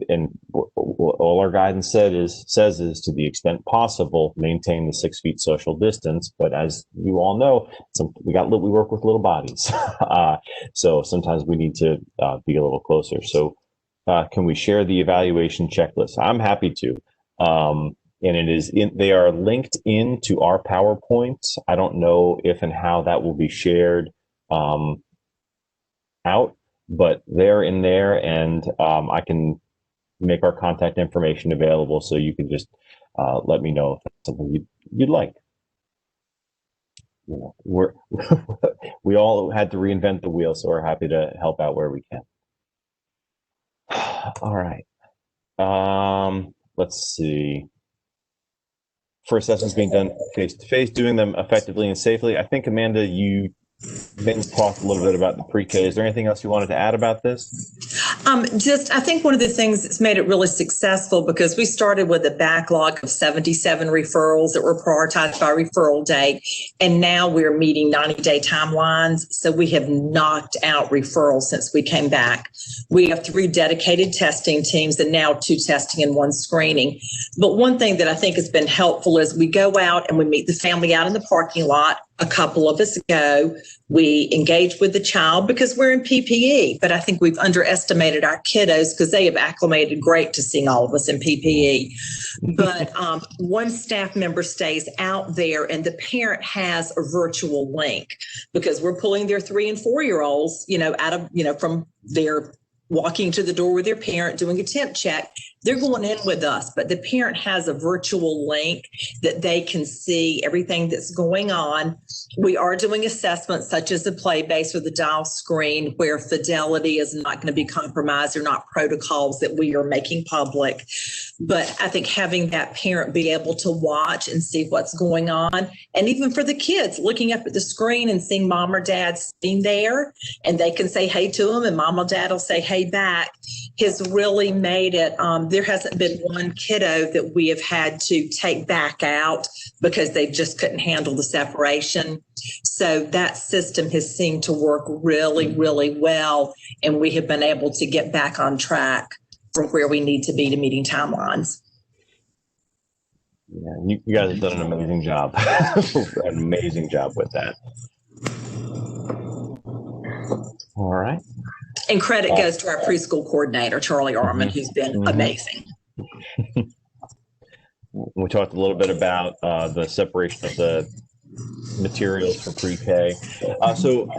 and all our guidance says is to the extent possible, maintain the 6 feet social distance. But as you all know, we work with little bodies. So sometimes we need to be a little closer. So can we share the evaluation checklist? I'm happy to. And they are linked into our PowerPoints. I don't know if and how that will be shared out, but they're in there, and I can make our contact information available, so you can just let me know if that's something you'd like. We all had to reinvent the wheel, so we're happy to help out where we can. All right. Let's see. For assessments being done face-to-face, doing them effectively and safely. I think, Amanda, you then talked a little bit about the pre-K. Is there anything else you wanted to add about this? I think one of the things that's made it really successful, because we started with a backlog of 77 referrals that were prioritized by referral date, and now we're meeting 90-day timelines. So we have knocked out referrals since we came back. We have 3 dedicated testing teams and now 2 testing and 1 screening. But one thing that I think has been helpful is we go out and we meet the family out in the parking lot. A couple of us go. We engage with the child because we're in PPE, but I think we've underestimated our kiddos because they have acclimated great to seeing all of us in PPE. But one staff member stays out there, and the parent has a virtual link because we're pulling their 3 and 4-year-olds, out of, from their walking to the door with their parent, doing a temp check. They're going in with us, but the parent has a virtual link that they can see everything that's going on. We are doing assessments such as the play base or the dial screen, where fidelity is not going to be compromised. They're not protocols that we are making public. But I think having that parent be able to watch and see what's going on, and even for the kids, looking up at the screen and seeing mom or dad sitting there, and they can say hey to them, and mom or dad will say hey back, has really made it. There hasn't been one kiddo that we have had to take back out because they just couldn't handle the separation. So that system has seemed to work really, really well. And we have been able to get back on track from where we need to be to meeting timelines. Yeah, you guys have done an amazing job. An amazing job with that. All right. And credit goes to our preschool coordinator, Charlie Arman, who's been amazing. We talked a little bit about the separation of the materials for pre-K. So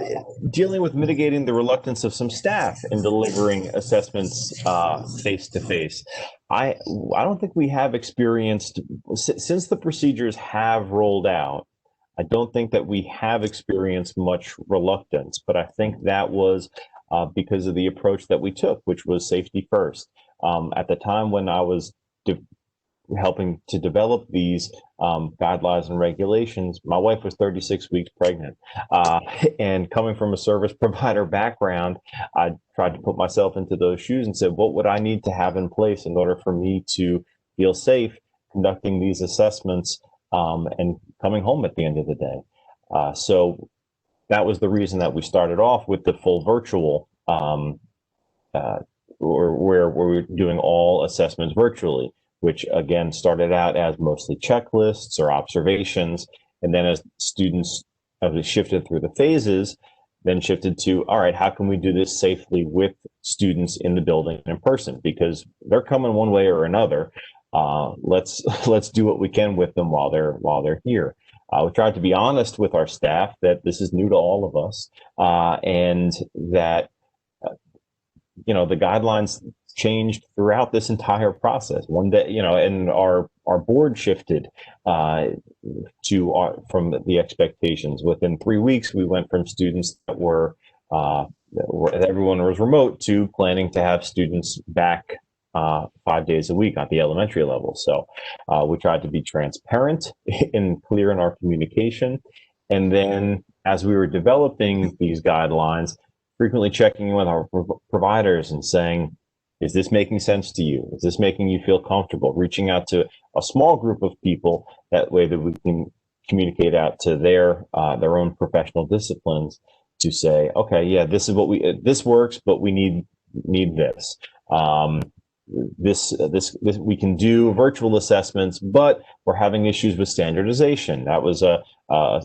dealing with mitigating the reluctance of some staff in delivering assessments face-to-face. I don't think we have experienced, since the procedures have rolled out, I don't think that we have experienced much reluctance, but I think that was because of the approach that we took, which was safety first. At the time when I was helping to develop these guidelines and regulations, my wife was 36 weeks pregnant. And coming from a service provider background, I tried to put myself into those shoes and said, what would I need to have in place in order for me to feel safe conducting these assessments and coming home at the end of the day? So that was the reason that we started off with the full virtual, where we're doing all assessments virtually, which again started out as mostly checklists or observations. And then as students, as we shifted through the phases, then shifted to, all right, how can we do this safely with students in the building in person? Because they're coming one way or another. Let's do what we can with them while they're here. We tried to be honest with our staff that this is new to all of us, and that the guidelines changed throughout this entire process. One day, and our board shifted from the expectations. Within 3 weeks, we went from students that were everyone was remote to planning to have students back 5 days a week at the elementary level. So we tried to be transparent and clear in our communication. And then as we were developing these guidelines, frequently checking in with our providers and saying, is this making sense to you? Is this making you feel comfortable? Reaching out to a small group of people, that way that we can communicate out to their own professional disciplines to say, okay, yeah, this is what this works, but we need this. This we can do virtual assessments, but we're having issues with standardization. That was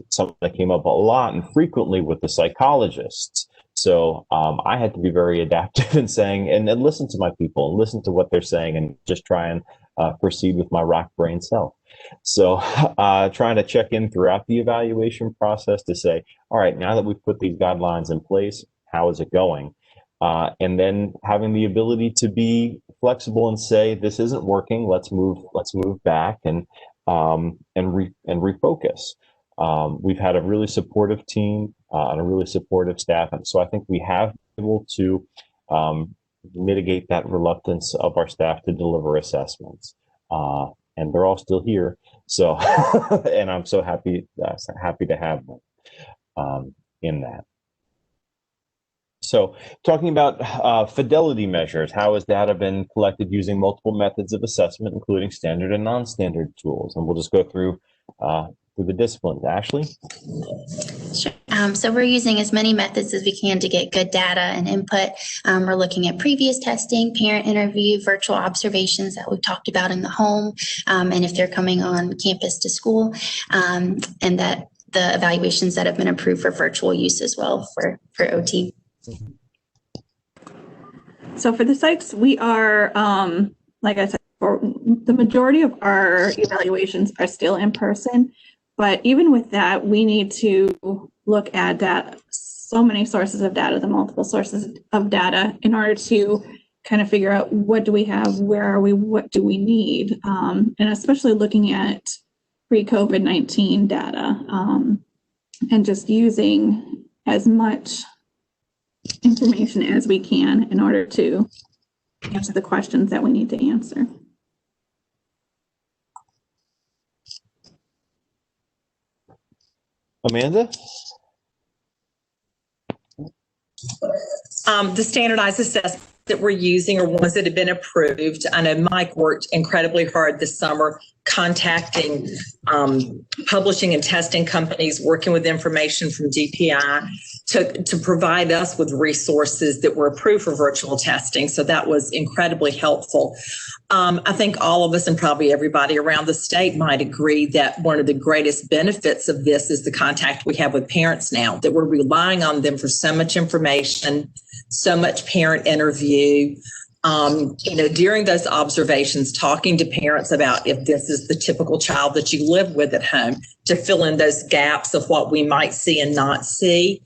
something that came up a lot and frequently with the psychologists. So I had to be very adaptive in saying, and listen to my people and listen to what they're saying and just try and proceed with my rock brain self. So trying to check in throughout the evaluation process to say, all right, now that we've put these guidelines in place, how is it going? And then having the ability to be flexible and say, this isn't working, let's move back and refocus. We've had a really supportive team and a really supportive staff. And so I think we have been able to mitigate that reluctance of our staff to deliver assessments. And they're all still here. So, and I'm so happy to have them in that. So talking about fidelity measures, how has data been collected using multiple methods of assessment, including standard and non-standard tools? And we'll just go through the disciplines. Ashley? Sure. So we're using as many methods as we can to get good data and input. We're looking at previous testing, parent interview, virtual observations that we've talked about in the home, and if they're coming on campus to school, and that the evaluations that have been approved for virtual use as well for OT. So for the psychs, we are, like I said, for the majority of our evaluations are still in person. But even with that, we need to look at data, so many sources of data, the multiple sources of data, in order to kind of figure out what do we have, where are we, what do we need, and especially looking at pre-COVID-19 data, and just using as much information as we can in order to answer the questions that we need to answer. Amanda? The standardized assessments that we're using are ones that have been approved. I know Mike worked incredibly hard this summer contacting publishing and testing companies, working with information from DPI to provide us with resources that were approved for virtual testing. So that was incredibly helpful. I think all of us and probably everybody around the state might agree that one of the greatest benefits of this is the contact we have with parents now, that we're relying on them for so much information, so much parent interview. During those observations, talking to parents about if this is the typical child that you live with at home, to fill in those gaps of what we might see and not see.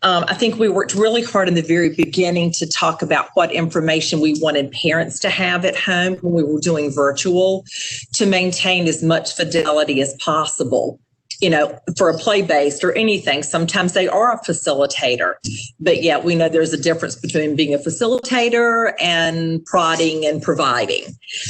I think we worked really hard in the very beginning to talk about what information we wanted parents to have at home when we were doing virtual, to maintain as much fidelity as possible. For a play-based or anything, sometimes they are a facilitator, but yet we know there's a difference between being a facilitator and prodding and providing.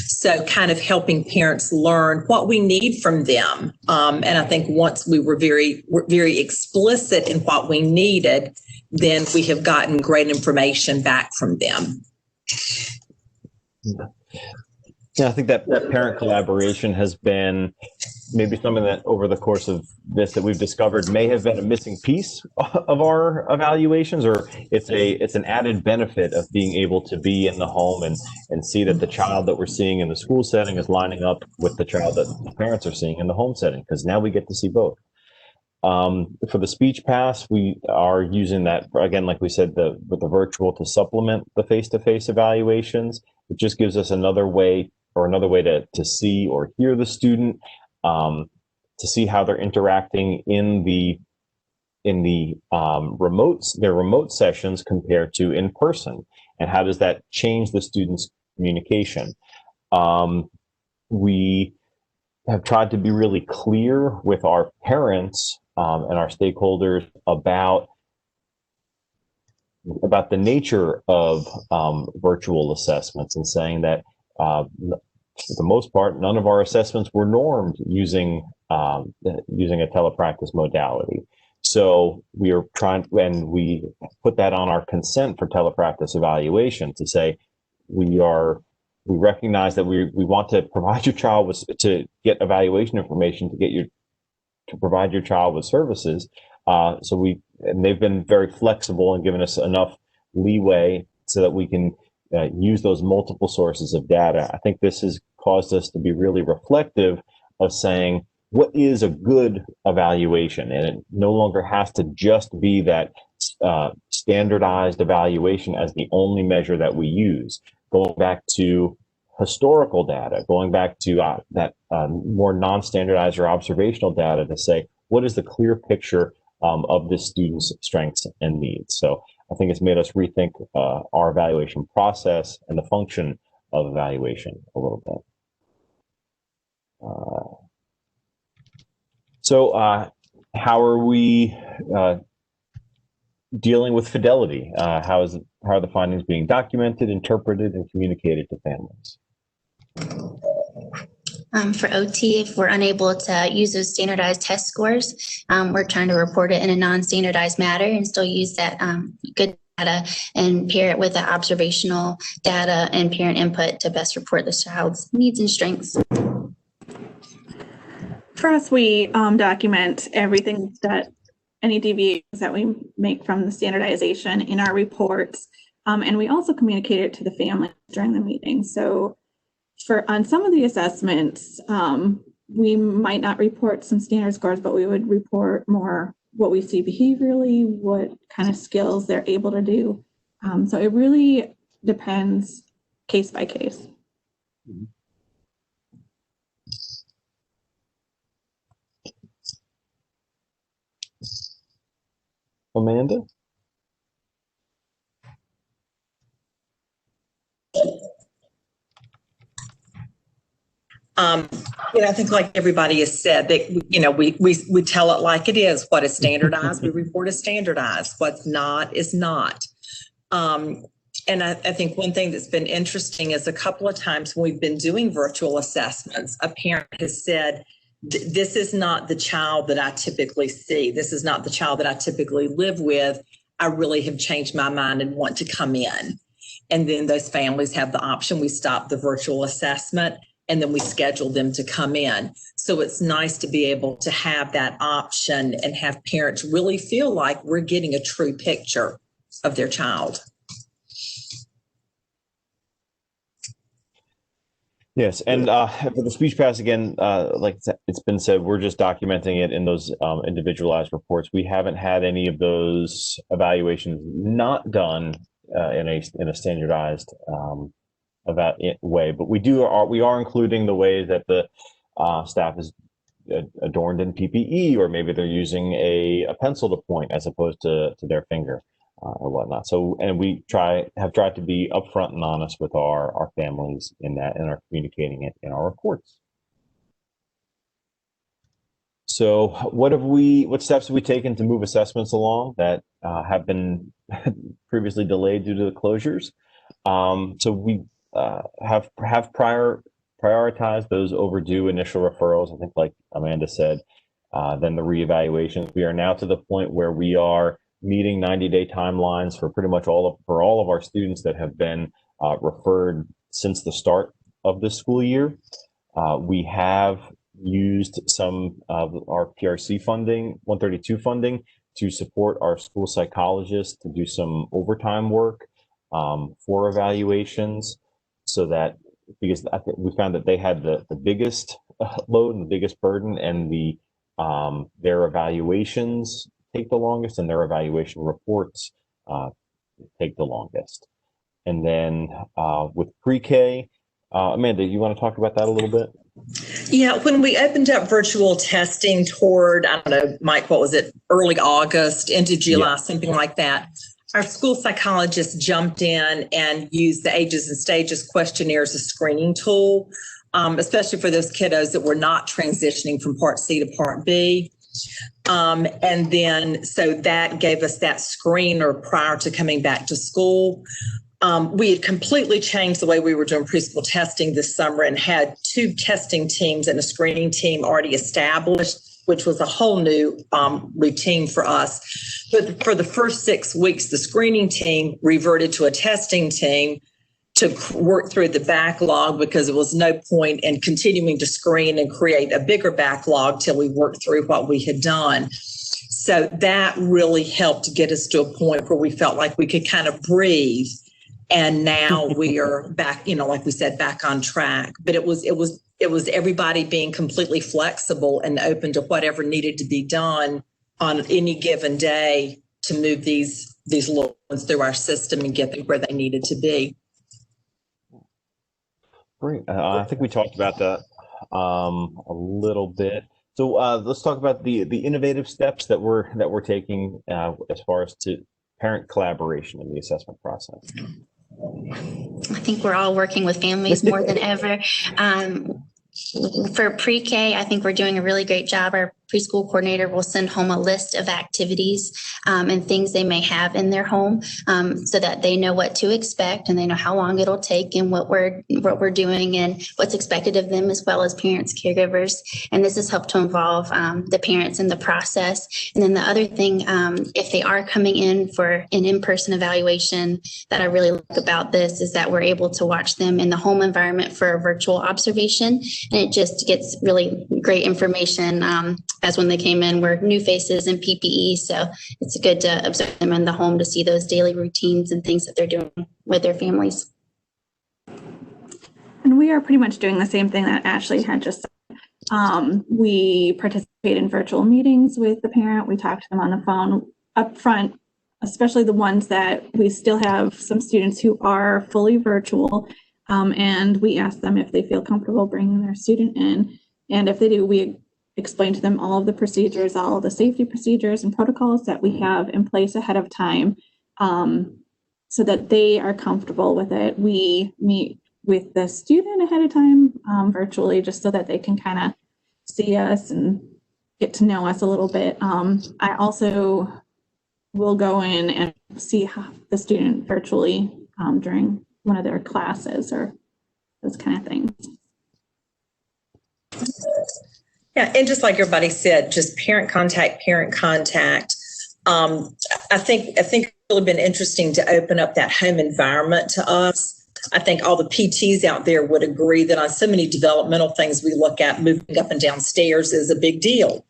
So kind of helping parents learn what we need from them. And I think once we were very explicit in what we needed, then we have gotten great information back from them. Yeah, I think that parent collaboration has been maybe something that over the course of this that we've discovered may have been a missing piece of our evaluations, or it's an added benefit of being able to be in the home and see that the child that we're seeing in the school setting is lining up with the child that the parents are seeing in the home setting, because now we get to see both. For the speech pass, we are using that, again, like we said, with the virtual to supplement the face-to-face evaluations. It just gives us another way to see or hear the student, to see how they're interacting in the remote sessions compared to in person, and how does that change the student's communication. We have tried to be really clear with our parents and our stakeholders about about the nature of virtual assessments and saying that for the most part, none of our assessments were normed using a telepractice modality. So we are trying, and we put that on our consent for telepractice evaluation to say we recognize that we want to provide your child with, to get evaluation information to provide your child with services. And they've been very flexible and given us enough leeway so that we can use those multiple sources of data. I think this has caused us to be really reflective of saying, what is a good evaluation? And it no longer has to just be that standardized evaluation as the only measure that we use. Going back to historical data, going back to that more non-standardized or observational data to say, what is the clear picture of this student's strengths and needs? So I think it's made us rethink our evaluation process and the function of evaluation a little bit. So how are we dealing with fidelity? How are the findings being documented, interpreted, and communicated to families? For OT, if we're unable to use those standardized test scores, we're trying to report it in a non-standardized manner and still use that good data and pair it with the observational data and parent input to best report the child's needs and strengths. For us, we document everything that any deviations that we make from the standardization in our reports, and we also communicate it to the family during the meeting. So on some of the assessments, we might not report some standard scores, but we would report more what we see behaviorally, what kind of skills they're able to do. So it really depends case by case. Mm-hmm. Amanda? I think like everybody has said that, we tell it like it is. What is standardized, we report as standardized. What's not is not. And I think one thing that's been interesting is a couple of times when we've been doing virtual assessments, a parent has said, this is not the child that I typically see. This is not the child that I typically live with. I really have changed my mind and want to come in. And then those families have the option. We stop the virtual assessment and then we schedule them to come in. So it's nice to be able to have that option and have parents really feel like we're getting a true picture of their child. Yes, and for the speech pass, again, like it's been said, we're just documenting it in those individualized reports. We haven't had any of those evaluations not done in a standardized way, but we are including the ways that the staff is adorned in PPE, or maybe they're using a pencil to point as opposed to their finger or whatnot. So, and we have tried to be upfront and honest with our families in that, and are communicating it in our reports. So what steps have we taken to move assessments along that have been previously delayed due to the closures? So we have prioritized those overdue initial referrals. I think, like Amanda said, then the reevaluations. We are now to the point where we are meeting 90-day timelines for pretty much all of our students that have been referred since the start of this school year. We have used some of our PRC funding, 132 funding, to support our school psychologists to do some overtime work for evaluations, so that, because I think we found that they had the biggest load and the biggest burden, and their evaluations take the longest, and their evaluation reports take the longest. And then with pre-K, Amanda, you want to talk about that a little bit? Yeah, when we opened up virtual testing toward, I don't know, Mike, what was it, early August into July, something like that, our school psychologists jumped in and used the Ages and Stages questionnaire as a screening tool, especially for those kiddos that were not transitioning from Part C to Part B. And then, so that gave us that screener prior to coming back to school. We had completely changed the way we were doing preschool testing this summer and had 2 testing teams and a screening team already established, which was a whole new routine for us. But for the first 6 weeks, the screening team reverted to a testing team to work through the backlog, because there was no point in continuing to screen and create a bigger backlog till we worked through what we had done. So that really helped get us to a point where we felt like we could kind of breathe. And now we are back, like we said, back on track. But it was everybody being completely flexible and open to whatever needed to be done on any given day to move these little ones through our system and get them where they needed to be. Great. I think we talked about that a little bit. So let's talk about the innovative steps that we're taking as far as to parent collaboration in the assessment process. I think we're all working with families more than ever. For pre-K, I think we're doing a really great job. Our preschool coordinator will send home a list of activities and things they may have in their home so that they know what to expect and they know how long it'll take and what we're doing and what's expected of them, as well as parents, caregivers. And this has helped to involve the parents in the process. And then the other thing, if they are coming in for an in-person evaluation, that I really like about this is that we're able to watch them in the home environment for a virtual observation. And it just gets really great information as when they came in, we're new faces in PPE. So it's good to observe them in the home to see those daily routines and things that they're doing with their families. And we are pretty much doing the same thing that Ashley had just said. We participate in virtual meetings with the parent. We talk to them on the phone up front, especially the ones that we still have some students who are fully virtual. And we ask them if they feel comfortable bringing their student in. And if they do, we explain to them all of the procedures, all of the safety procedures and protocols that we have in place ahead of time so that they are comfortable with it. We meet with the student ahead of time virtually just so that they can kind of see us and get to know us a little bit. I also will go in and see the student virtually during one of their classes or those kind of things. Yeah, and just like everybody said, just parent contact. I think it's really been interesting to open up that home environment to us. I think all the PTs out there would agree that on so many developmental things we look at, moving up and down stairs is a big deal.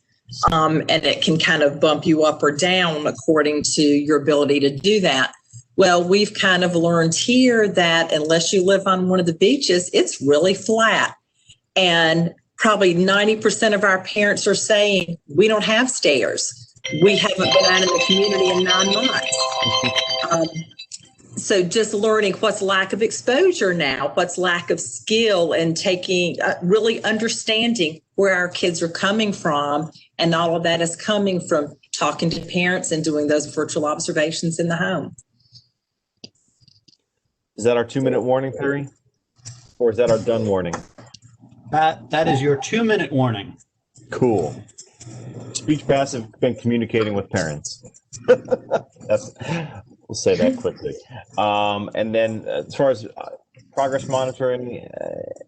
And it can kind of bump you up or down according to your ability to do that. Well, we've kind of learned here that unless you live on one of the beaches, it's really flat. And probably 90% of our parents are saying, we don't have stairs. We haven't been out in the community in 9 months. So just learning what's lack of exposure now, what's lack of skill, and taking, really understanding where our kids are coming from. And all of that is coming from talking to parents and doing those virtual observations in the home. Is that our 2-minute warning, Perry? Or is that our done warning? That is your 2-minute warning. Cool. Speech passive been communicating with parents. We'll say that quickly. And then as far as progress monitoring,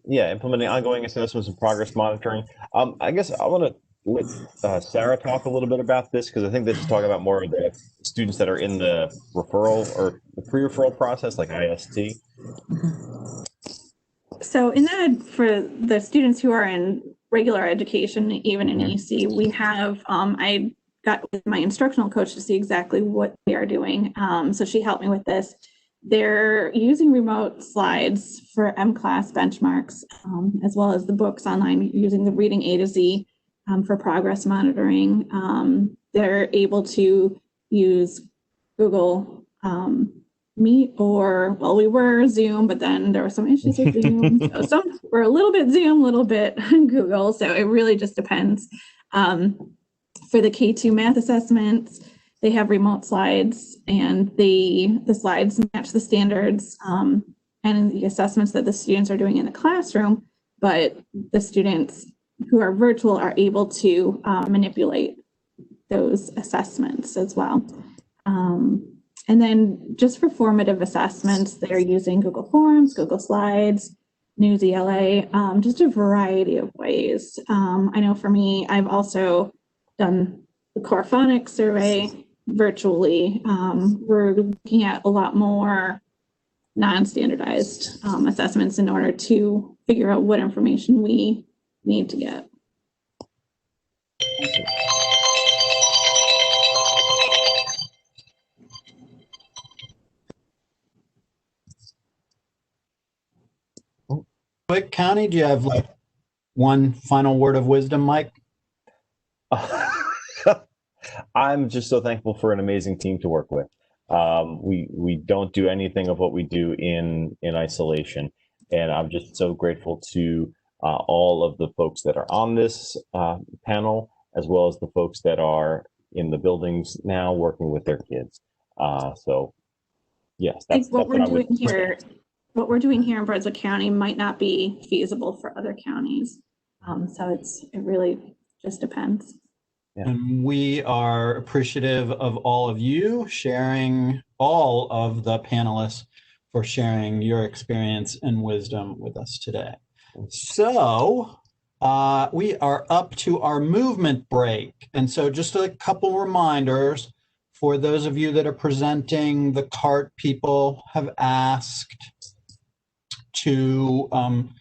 implementing ongoing assessments and progress monitoring. I guess I want to let Sarah talk a little bit about this, because I think this is talking about more of the students that are in the referral or the pre-referral process, like IST. So in that, for the students who are in regular education, even in EC, we have, I got with my instructional coach to see exactly what they are doing. So she helped me with this. They're using remote slides for M-Class benchmarks, as well as the books online, using the Reading A to Z for progress monitoring. They're able to use Google Meet, or, well, we were Zoom, but then there were some issues with Zoom. So some were a little bit Zoom, a little bit Google. So it really just depends. For the K2 math assessments, they have remote slides, and the slides match the standards and the assessments that the students are doing in the classroom, but the students who are virtual are able to manipulate those assessments as well. And then just for formative assessments, they're using Google Forms, Google Slides, News ELA, just a variety of ways. I know for me, I've also done the core phonics survey virtually. We're looking at a lot more non-standardized assessments in order to figure out what information we need to get. Quick, County, do you have like one final word of wisdom, Mike? I'm just so thankful for an amazing team to work with. We don't do anything of what we do in isolation, and I'm just so grateful to all of the folks that are on this panel, as well as the folks that are in the buildings now working with their kids. So, yes, that's what what we're I would doing here. What we're doing here in Brunswick County might not be feasible for other counties. So it really just depends. Yeah. And we are appreciative of all of you sharing, all of the panelists for sharing your experience and wisdom with us today. So we are up to our movement break. And so just a couple reminders for those of you that are presenting. The CART people have asked to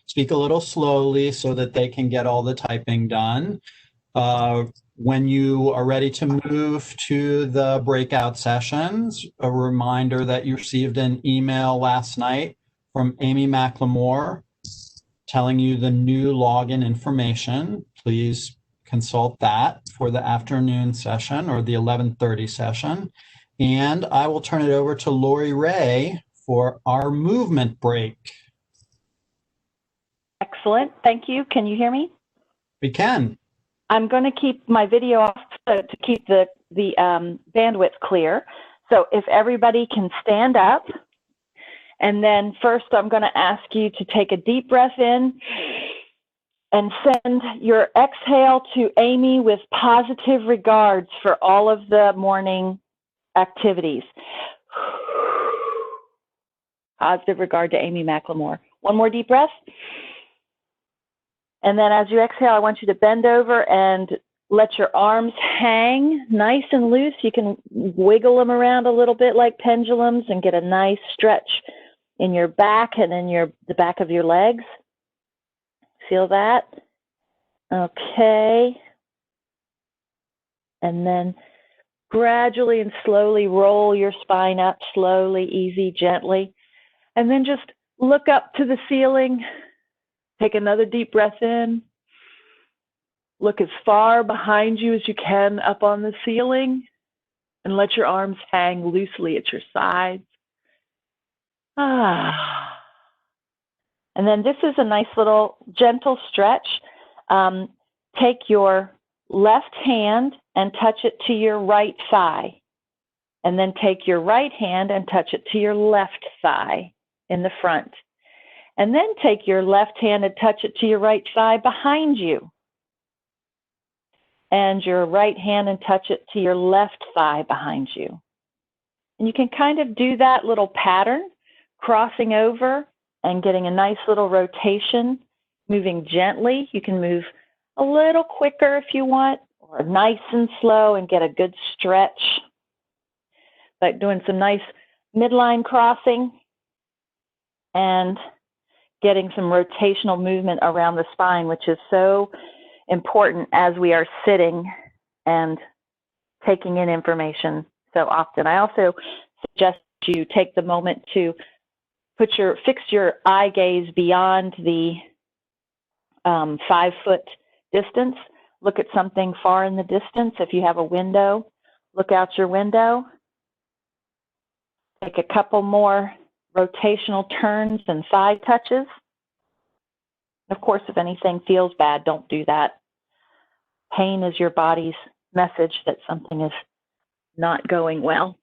speak a little slowly so that they can get all the typing done. When you are ready to move to the breakout sessions, a reminder that you received an email last night from Amy McLemore telling you the new login information. Please consult that for the afternoon session or the 11:30 session. And I will turn it over to Lori Ray for our movement break. Excellent. Thank you. Can you hear me? We can. I'm going to keep my video off to keep the bandwidth clear. So if everybody can stand up, and then first I'm going to ask you to take a deep breath in and send your exhale to Amy with positive regards for all of the morning activities. Positive regard to Amy McLemore. One more deep breath. And then as you exhale, I want you to bend over and let your arms hang nice and loose. You can wiggle them around a little bit like pendulums and get a nice stretch in your back and in the back of your legs. Feel that? Okay. And then gradually and slowly roll your spine up, slowly, easy, gently. And then just look up to the ceiling. Take another deep breath in. Look as far behind you as you can up on the ceiling and let your arms hang loosely at your sides. And then this is a nice little gentle stretch. Take your left hand and touch it to your right thigh. And then take your right hand and touch it to your left thigh in the front. And then take your left hand and touch it to your right thigh behind you. And your right hand and touch it to your left thigh behind you. And you can kind of do that little pattern, crossing over and getting a nice little rotation, moving gently. You can move a little quicker if you want, or nice and slow and get a good stretch. Like doing some nice midline crossing and getting some rotational movement around the spine, which is so important as we are sitting and taking in information so often. I also suggest you take the moment to fix your eye gaze beyond the 5-foot distance. Look at something far in the distance. If you have a window, look out your window. Take a couple more rotational turns and side touches. Of course, if anything feels bad, don't do that. Pain is your body's message that something is not going well.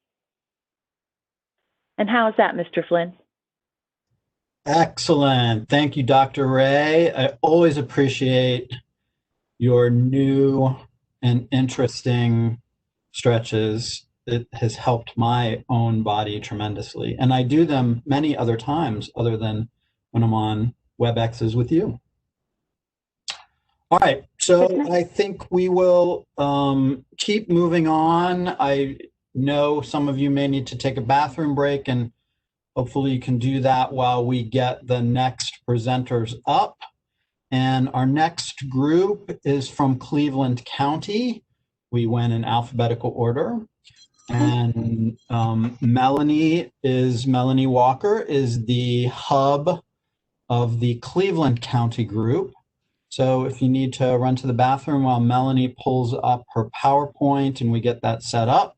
And how is that, Mr. Flynn? Excellent. Thank you, Dr. Ray. I always appreciate your new and interesting stretches, it has helped my own body tremendously. And I do them many other times other than when I'm on WebExes with you. All right, so I think we will keep moving on. I know some of you may need to take a bathroom break, and hopefully you can do that while we get the next presenters up. And our next group is from Cleveland County. We went in alphabetical order. And Melanie Walker is the hub of the Cleveland County group. So if you need to run to the bathroom while Melanie pulls up her PowerPoint and we get that set up,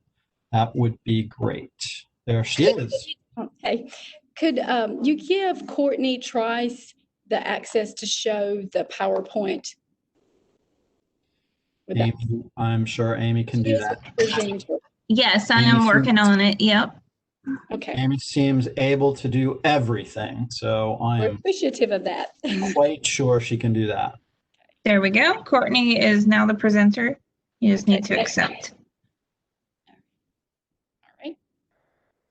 that would be great. There she is. Okay. Could you give Courtney Trice the access to show the PowerPoint? Amy, I'm sure Amy can do that. Yes, I am working on it. Yep. Okay. Amy seems able to do everything, so I am appreciative of that. quite sure she can do that. There we go. Courtney is now the presenter. You just need to accept. All right.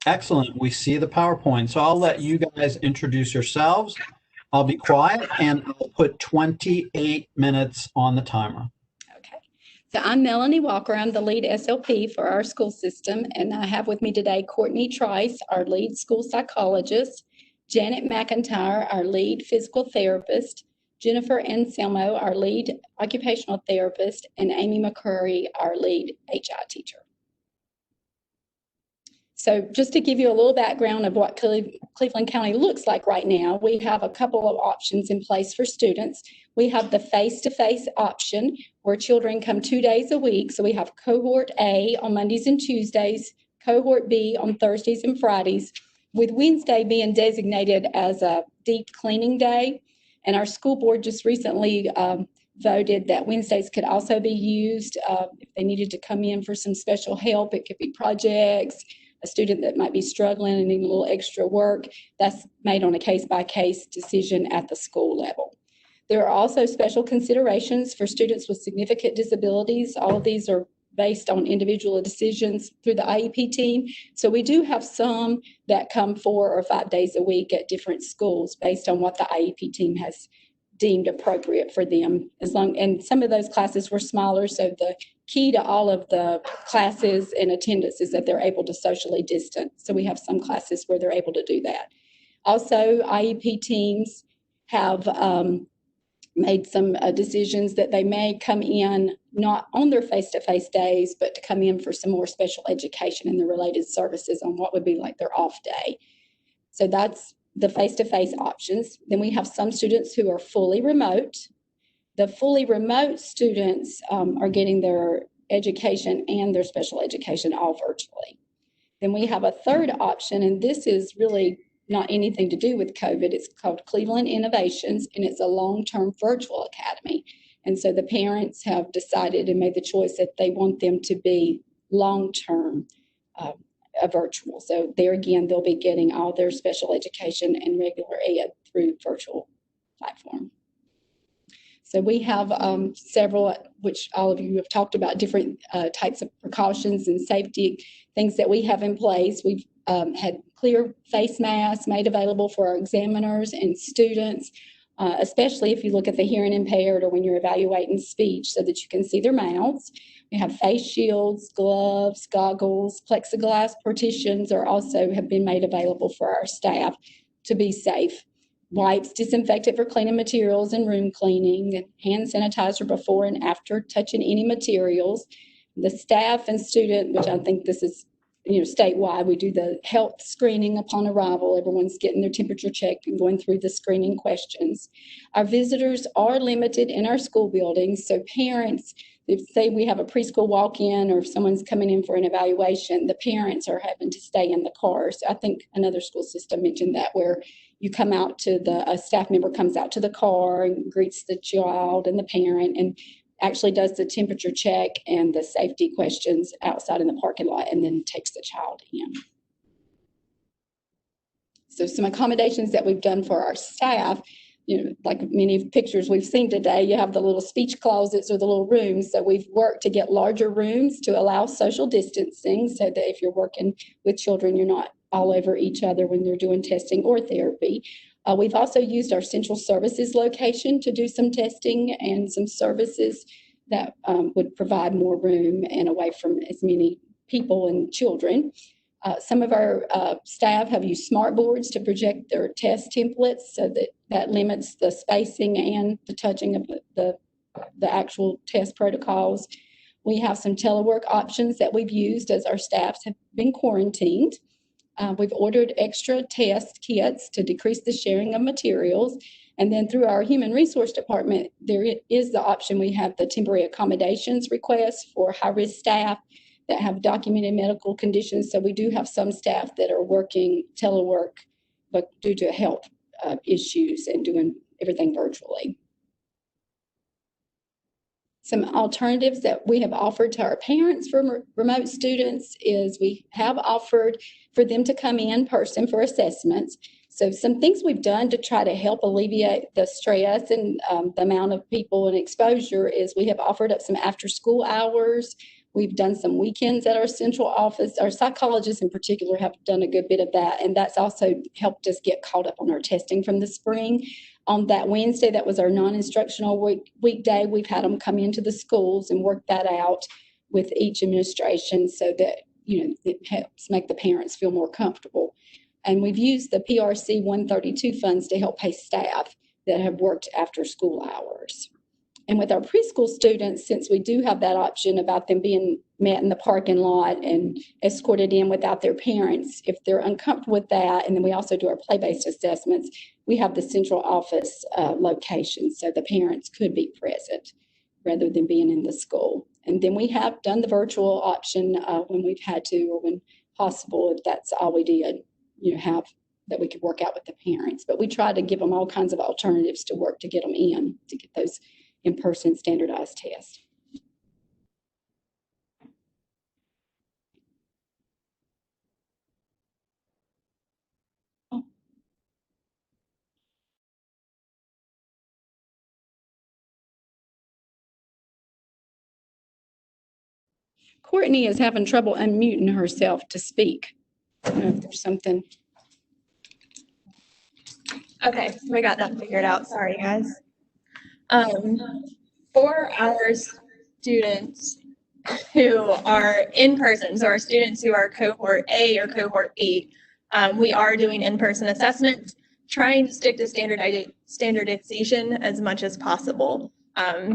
Excellent. We see the PowerPoint. So I'll let you guys introduce yourselves. I'll be quiet and I'll put 28 minutes on the timer. Okay. So I'm Melanie Walker. I'm the lead SLP for our school system. And I have with me today Courtney Trice, our lead school psychologist, Janet McIntyre, our lead physical therapist, Jennifer Anselmo, our lead occupational therapist, and Amy McCurry, our lead HI teacher. So just to give you a little background of what Cleveland County looks like right now, we have a couple of options in place for students. We have the face-to-face option where children come 2 days a week. So we have cohort A on Mondays and Tuesdays, cohort B on Thursdays and Fridays, with Wednesday being designated as a deep cleaning day. And our school board just recently voted that Wednesdays could also be used if they needed to come in for some special help. It could be projects, a student that might be struggling and needing a little extra work. That's made on a case-by-case decision at the school level. There are also special considerations for students with significant disabilities. All of these are based on individual decisions through the IEP team. So we do have some that come 4 or 5 days a week at different schools based on what the IEP team has deemed appropriate for them. And some of those classes were smaller, so the key to all of the classes and attendance is that they're able to socially distance. So we have some classes where they're able to do that. Also, IEP teams have made some decisions that they may come in not on their face-to-face days, but to come in for some more special education and the related services on what would be like their off day. So that's the face-to-face options. Then we have some students who are fully remote. The fully remote students are getting their education and their special education all virtually. Then we have a third option, and this is really not anything to do with COVID. It's called Cleveland Innovations, and it's a long-term virtual academy. And so the parents have decided and made the choice that they want them to be long-term virtual. So there again, they'll be getting all their special education and regular ed through virtual platform. So we have several, which all of you have talked about, different types of precautions and safety things that we have in place. We've had clear face masks made available for our examiners and students, especially if you look at the hearing impaired or when you're evaluating speech so that you can see their mouths. We have face shields, gloves, goggles, plexiglass partitions have been made available for our staff to be safe. Wipes, disinfectant for cleaning materials and room cleaning, and hand sanitizer before and after touching any materials. The staff and student, which I think this is statewide, we do the health screening upon arrival. Everyone's getting their temperature checked and going through the screening questions. Our visitors are limited in our school buildings, so parents, if say we have a preschool walk-in or if someone's coming in for an evaluation, the parents are having to stay in the car. So I think another school system mentioned that, where you come out to a staff member comes out to the car and greets the child and the parent and actually does the temperature check and the safety questions outside in the parking lot and then takes the child in. So some accommodations that we've done for our staff, like many pictures we've seen today, you have the little speech closets or the little rooms. So we've worked to get larger rooms to allow social distancing so that if you're working with children, you're not all over each other when they're doing testing or therapy. We've also used our central services location to do some testing and some services that would provide more room and away from as many people and children. Some of our staff have used smart boards to project their test templates, so that limits the spacing and the touching of the actual test protocols. We have some telework options that we've used as our staffs have been quarantined. We've ordered extra test kits to decrease the sharing of materials. And then through our human resource department, there is the option. We have the temporary accommodations request for high-risk staff that have documented medical conditions. So we do have some staff that are working telework, but due to health issues and doing everything virtually. Some alternatives that we have offered to our parents for remote students is we have offered for them to come in person for assessments. So some things we've done to try to help alleviate the stress and the amount of people and exposure is we have offered up some after school hours. We've done some weekends at our central office. Our psychologists in particular have done a good bit of that, and that's also helped us get caught up on our testing from the spring. On that Wednesday, that was our non-instructional weekday, we've had them come into the schools and work that out with each administration so that, it helps make the parents feel more comfortable. And we've used the PRC 132 funds to help pay staff that have worked after school hours. And with our preschool students, since we do have that option about them being met in the parking lot and escorted in without their parents, if they're uncomfortable with that, and then we also do our play-based assessments, we have the central office location so the parents could be present rather than being in the school. And then we have done the virtual option when we've had to or when possible, if that's all we did, have that we could work out with the parents. But we try to give them all kinds of alternatives to work to get them in, to get those in-person standardized tests. Courtney is having trouble unmuting herself to speak. I don't know if there's something. Okay, we got that figured out. Sorry, guys. For our students who are in person, so our students who are cohort A or cohort B, we are doing in-person assessment, trying to stick to standardization as much as possible.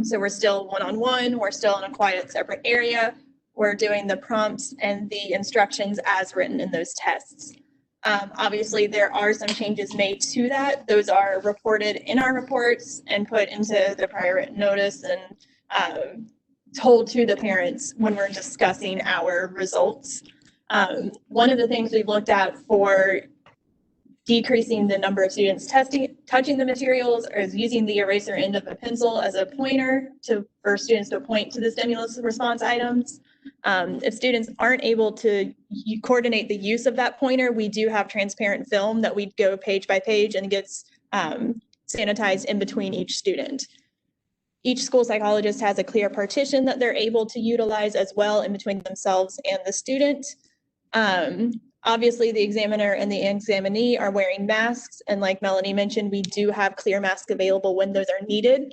So we're still one-on-one, we're still in a quiet separate area. We're doing the prompts and the instructions as written in those tests. Obviously, there are some changes made to that. Those are reported in our reports and put into the prior written notice and told to the parents when we're discussing our results. One of the things we've looked at for decreasing the number of students touching the materials is using the eraser end of a pencil as a pointer for students to point to the stimulus response items. If students aren't able to coordinate the use of that pointer, we do have transparent film that we go page by page and gets sanitized in between each student. Each school psychologist has a clear partition that they're able to utilize as well in between themselves and the student. Obviously, the examiner and the examinee are wearing masks, and like Melanie mentioned, we do have clear masks available when those are needed.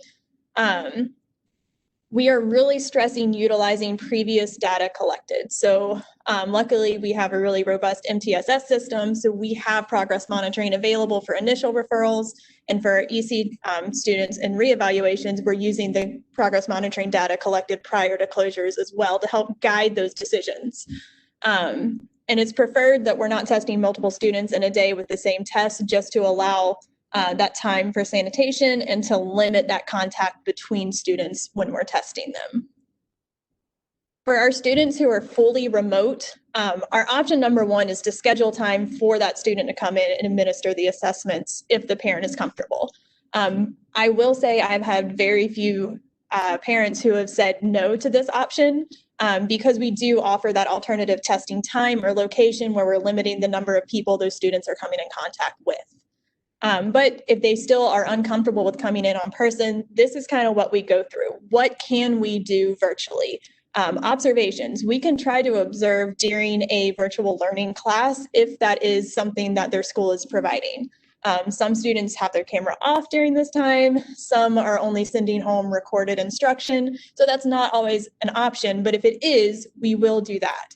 We are really stressing utilizing previous data collected. So luckily, we have a really robust MTSS system, so we have progress monitoring available for initial referrals, and for our EC students and reevaluations, we're using the progress monitoring data collected prior to closures as well to help guide those decisions. And it's preferred that we're not testing multiple students in a day with the same test, just to allow that time for sanitation and to limit that contact between students when we're testing them. For our students who are fully remote, our option number one is to schedule time for that student to come in and administer the assessments if the parent is comfortable. I will say I've had very few parents who have said no to this option because we do offer that alternative testing time or location where we're limiting the number of people those students are coming in contact with. But if they still are uncomfortable with coming in person, this is kind of what we go through. What can we do virtually? Observations. We can try to observe during a virtual learning class if that is something that their school is providing. Some students have their camera off during this time. Some are only sending home recorded instruction. So that's not always an option, but if it is, we will do that.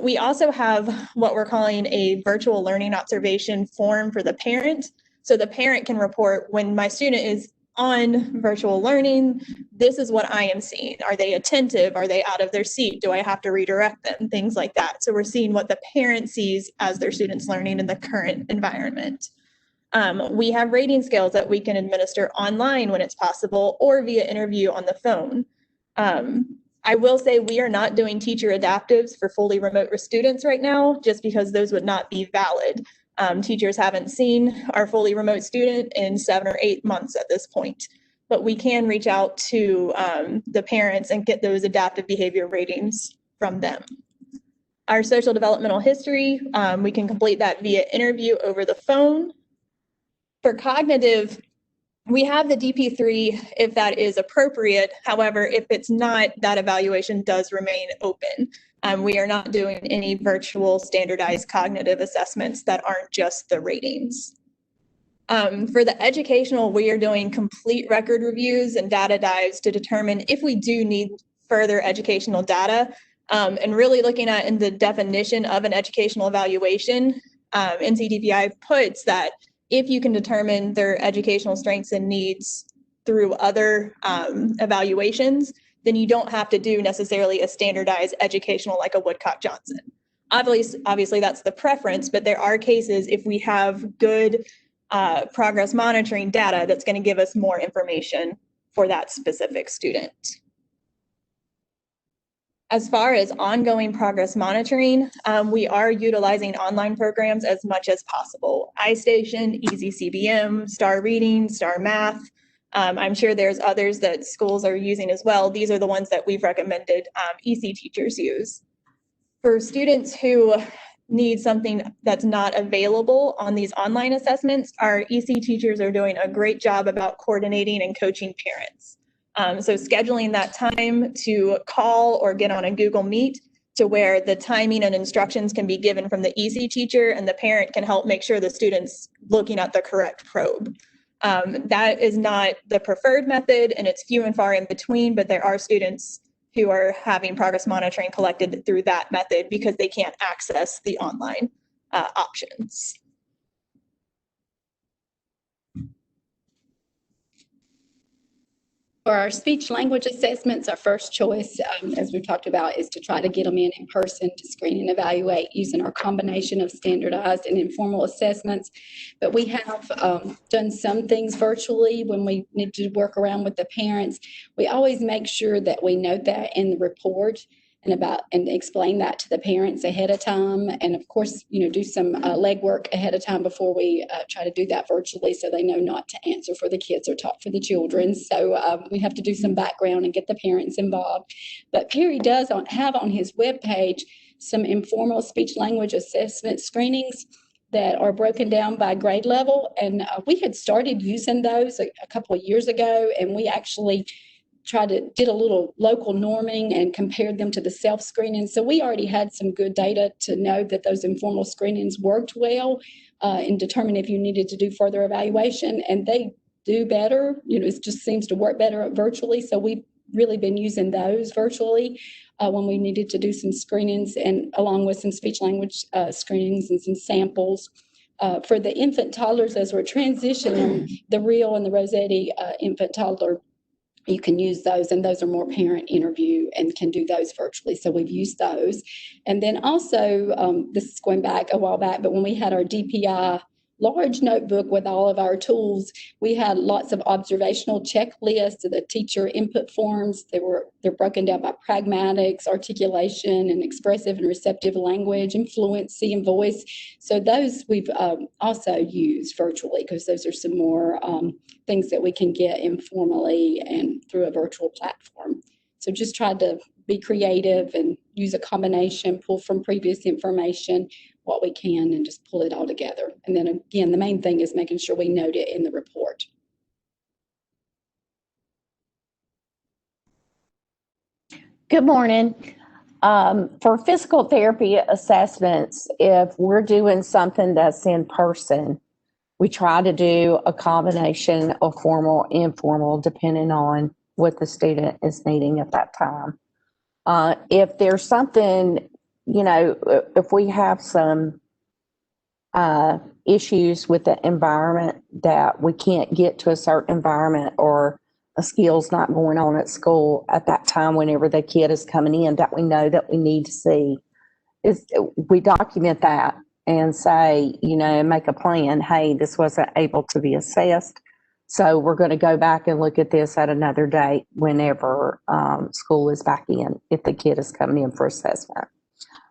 We also have what we're calling a virtual learning observation form for the parent. So the parent can report, when my student is on virtual learning, this is what I am seeing. Are they attentive? Are they out of their seat? Do I have to redirect them? Things like that. So we're seeing what the parent sees as their students learning in the current environment. We have rating scales that we can administer online when it's possible, or via interview on the phone. I will say we are not doing teacher adaptives for fully remote students right now, just because those would not be valid. Teachers haven't seen our fully remote student in 7 or 8 months at this point, but we can reach out to the parents and get those adaptive behavior ratings from them. Our social developmental history, we can complete that via interview over the phone. For cognitive, we have the DP3 if that is appropriate. However, if it's not, that evaluation does remain open. We are not doing any virtual standardized cognitive assessments that aren't just the ratings. For the educational, we are doing complete record reviews and data dives to determine if we do need further educational data, and really looking at in the definition of an educational evaluation. NCDPI puts that if you can determine their educational strengths and needs through other evaluations, then you don't have to do necessarily a standardized educational like a Woodcock-Johnson. Obviously, that's the preference, but there are cases if we have good progress monitoring data that's going to give us more information for that specific student. As far as ongoing progress monitoring, we are utilizing online programs as much as possible. iStation, Easy CBM, Star Reading, Star Math. I'm sure there's others that schools are using as well. These are the ones that we've recommended EC teachers use. For students who need something that's not available on these online assessments, our EC teachers are doing a great job about coordinating and coaching parents. So scheduling that time to call or get on a Google Meet to where the timing and instructions can be given from the EC teacher and the parent can help make sure the student's looking at the correct probe. That is not the preferred method, and it's few and far in between, but there are students who are having progress monitoring collected through that method because they can't access the online options. For our speech language assessments, our first choice, as we've talked about, is to try to get them in person to screen and evaluate using our combination of standardized and informal assessments. But we have done some things virtually when we need to work around with the parents. We always make sure that we note that in the report and explain that to the parents ahead of time. And of course, do some legwork ahead of time before we try to do that virtually, so they know not to answer for the kids or talk for the children. So we have to do some background and get the parents involved. But Perry does have on his webpage some informal speech language assessment screenings that are broken down by grade level. And we had started using those a couple of years ago, and we actually did a little local norming and compared them to the self-screening. So we already had some good data to know that those informal screenings worked well in determining if you needed to do further evaluation, and they do better. It just seems to work better virtually. So we've really been using those virtually when we needed to do some screenings, and along with some speech language screenings and some samples. For the infant toddlers, as we're transitioning, the Real and the Rossetti infant toddler, you can use those, and those are more parent interview and can do those virtually. So we've used those. And then also, this is going back a while back, but when we had our DPI large notebook with all of our tools, we had lots of observational checklists of the teacher input forms. They're broken down by pragmatics, articulation, and expressive and receptive language, and fluency and voice. So those we've also used virtually, because those are some more things that we can get informally and through a virtual platform. So just tried to be creative and use a combination, pull from previous information. what we can and just pull it all together. And then again, the main thing is making sure we note it in the report. Good morning. For physical therapy assessments, if we're doing something that's in person, we try to do a combination of formal, informal, depending on what the student is needing at that time. If there's something, if we have some issues with the environment that we can't get to a certain environment, or a skill's not going on at school at that time whenever the kid is coming in that we know that we need to see, we document that and say, make a plan. Hey, this wasn't able to be assessed, so we're going to go back and look at this at another date whenever school is back in, if the kid is coming in for assessment.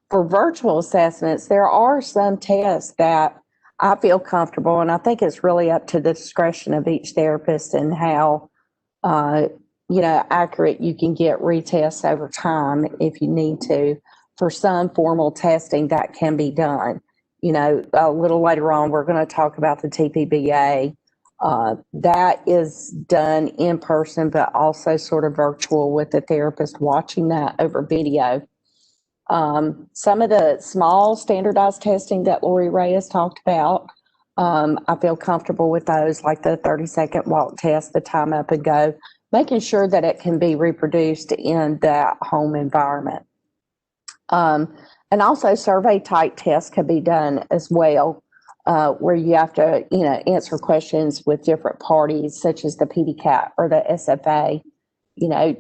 For virtual assessments, there are some tests that I feel comfortable, and I think it's really up to the discretion of each therapist and how accurate you can get retests over time if you need to. For some formal testing, that can be done. A little later on, we're going to talk about the TPBA. That is done in person, but also sort of virtual with the therapist watching that over video. Some of the small standardized testing that Lori Ray has talked about, I feel comfortable with those, like the 30-second walk test, the time up and go, making sure that it can be reproduced in that home environment. And also survey type tests can be done as well, where you have to, answer questions with different parties, such as the PDCAT or the SFA,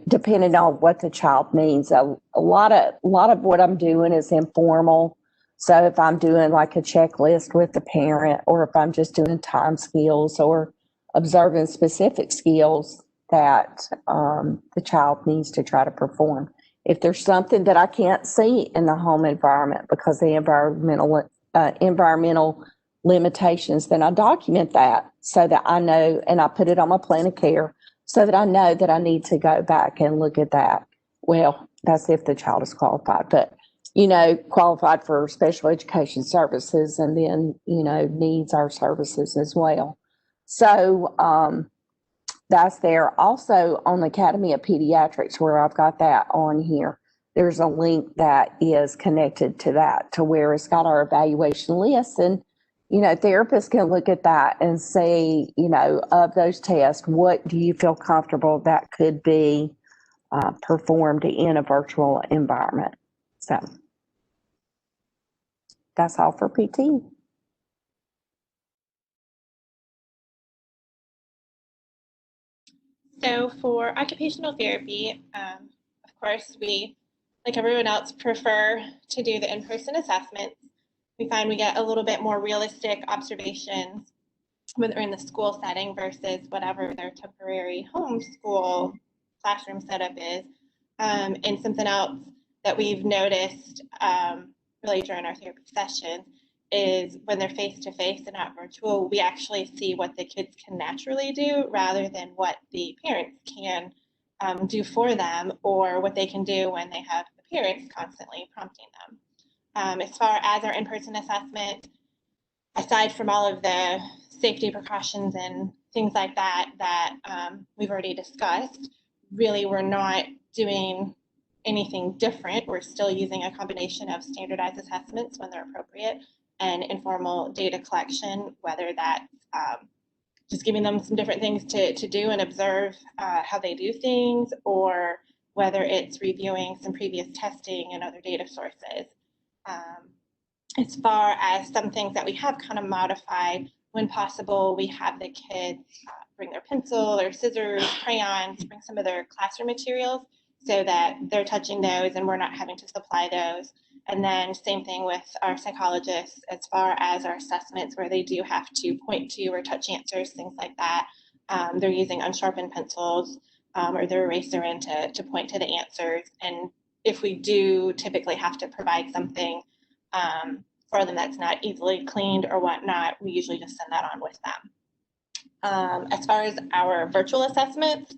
depending on what the child needs. A lot of what I'm doing is informal. So if I'm doing like a checklist with the parent, or if I'm just doing time skills or observing specific skills that the child needs to try to perform. If there's something that I can't see in the home environment because of the environmental limitations, then I document that so that I know, and I put it on my plan of care so that I know that I need to go back and look at that. Well, that's if the child is qualified, but qualified for special education services, and then, needs our services as well. So that's there. Also on the Academy of Pediatrics, where I've got that on here, there's a link that is connected to that, to where it's got our evaluation list. And, therapists can look at that and say, of those tests, what do you feel comfortable that could be performed in a virtual environment? So that's all for PT. So for occupational therapy, of course, we, like everyone else, prefer to do the in-person assessments. We find we get a little bit more realistic observations when they're in the school setting versus whatever their temporary homeschool classroom setup is. And something else that we've noticed really during our therapy sessions is when they're face-to-face and not virtual, we actually see what the kids can naturally do rather than what the parents can do for them, or what they can do when they have the parents constantly prompting them. As far as our in-person assessment, aside from all of the safety precautions and things like that we've already discussed, really we're not doing anything different. We're still using a combination of standardized assessments when they're appropriate and informal data collection, whether that's just giving them some different things to do and observe how they do things, or whether it's reviewing some previous testing and other data sources. As far as some things that we have kind of modified, when possible, we have the kids bring their pencil or scissors, crayons, bring some of their classroom materials so that they're touching those and we're not having to supply those. And then same thing with our psychologists as far as our assessments, where they do have to point to or touch answers, things like that. They're using unsharpened pencils or their eraser in to point to the answers. And if we do typically have to provide something for them that's not easily cleaned or whatnot, we usually just send that on with them. As far as our virtual assessments,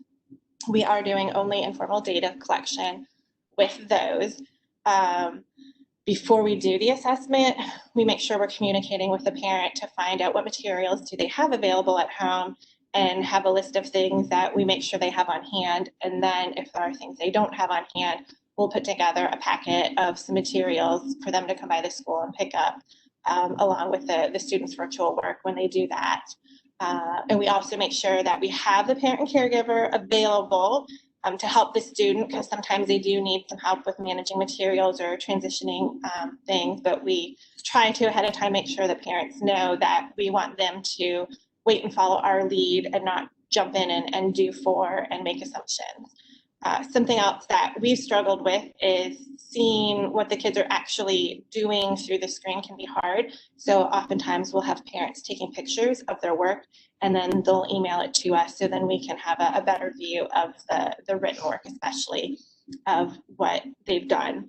we are doing only informal data collection with those. before we do the assessment, we make sure we're communicating with the parent to find out what materials do they have available at home and have a list of things that we make sure they have on hand. And then if there are things they don't have on hand, we'll put together a packet of some materials for them to come by the school and pick up, along with the students' virtual work when they do that. And we also make sure that we have the parent and caregiver available to help the student, because sometimes they do need some help with managing materials or transitioning things, but we try to ahead of time make sure the parents know that we want them to wait and follow our lead and not jump in and do for and make assumptions. Something else that we've struggled with is seeing what the kids are actually doing through the screen can be hard. So oftentimes we'll have parents taking pictures of their work and then they'll email it to us, so then we can have a better view of the written work, especially of what they've done.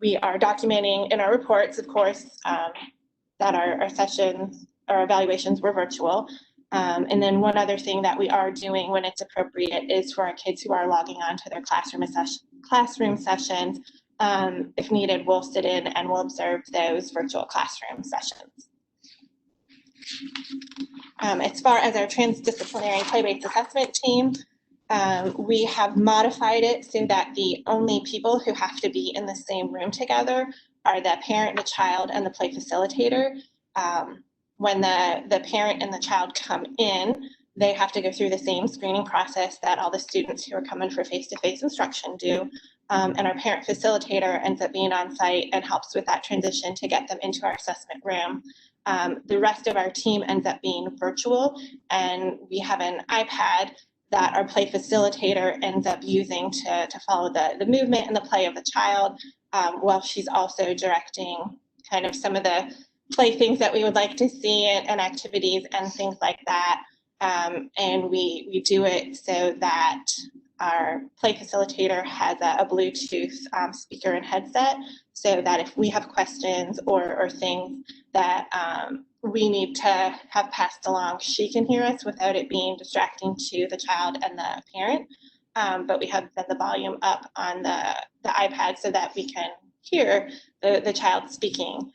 We are documenting in our reports, of course, that our sessions, our evaluations were virtual. And then one other thing that we are doing when it's appropriate is for our kids who are logging on to their classroom sessions, if needed, we'll sit in and we'll observe those virtual classroom sessions. As far as our transdisciplinary play-based assessment team, we have modified it so that the only people who have to be in the same room together are the parent, the child, and the play facilitator. When the parent and the child come in, they have to go through the same screening process that all the students who are coming for face-to-face instruction do. And our parent facilitator ends up being on site and helps with that transition to get them into our assessment room. The rest of our team ends up being virtual, and we have an iPad that our play facilitator ends up using to follow the movement and the play of the child, while she's also directing kind of some of the play things that we would like to see and activities and things like that. And we do it so that our play facilitator has a Bluetooth speaker and headset, so that if we have questions or things that we need to have passed along, she can hear us without it being distracting to the child and the parent. But we have the volume up on the iPad so that we can hear the child speaking.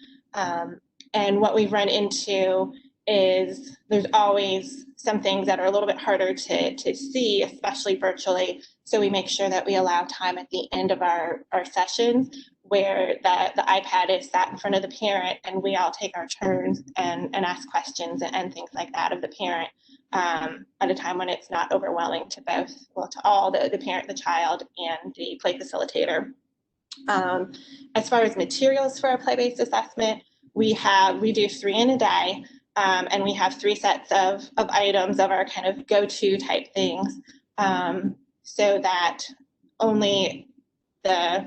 And what we've run into is there's always some things that are a little bit harder to see, especially virtually. So we make sure that we allow time at the end of our sessions where the iPad is sat in front of the parent and we all take our turns and ask questions and things like that of the parent at a time when it's not overwhelming to both, well, to all the parent, the child, and the play facilitator. As far as materials for our play-based assessment, we do 3 in a day, and we have 3 sets of items of our kind of go-to type things, so that only the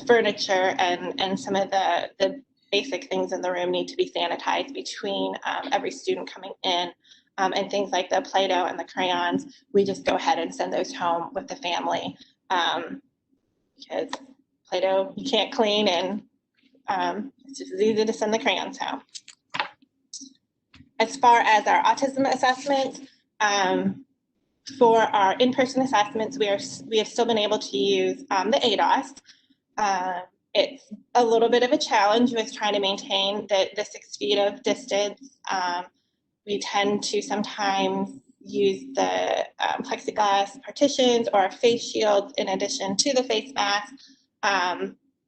furniture and some of the basic things in the room need to be sanitized between every student coming in, and things like the Play-Doh and the crayons, we just go ahead and send those home with the family, because Play-Doh you can't clean, and it's just as easy to send the crayons home. As far as our autism assessments, for our in-person assessments, we have still been able to use the ADOS. It's a little bit of a challenge with trying to maintain the 6 feet of distance. We tend to sometimes use the plexiglass partitions or face shields in addition to the face mask.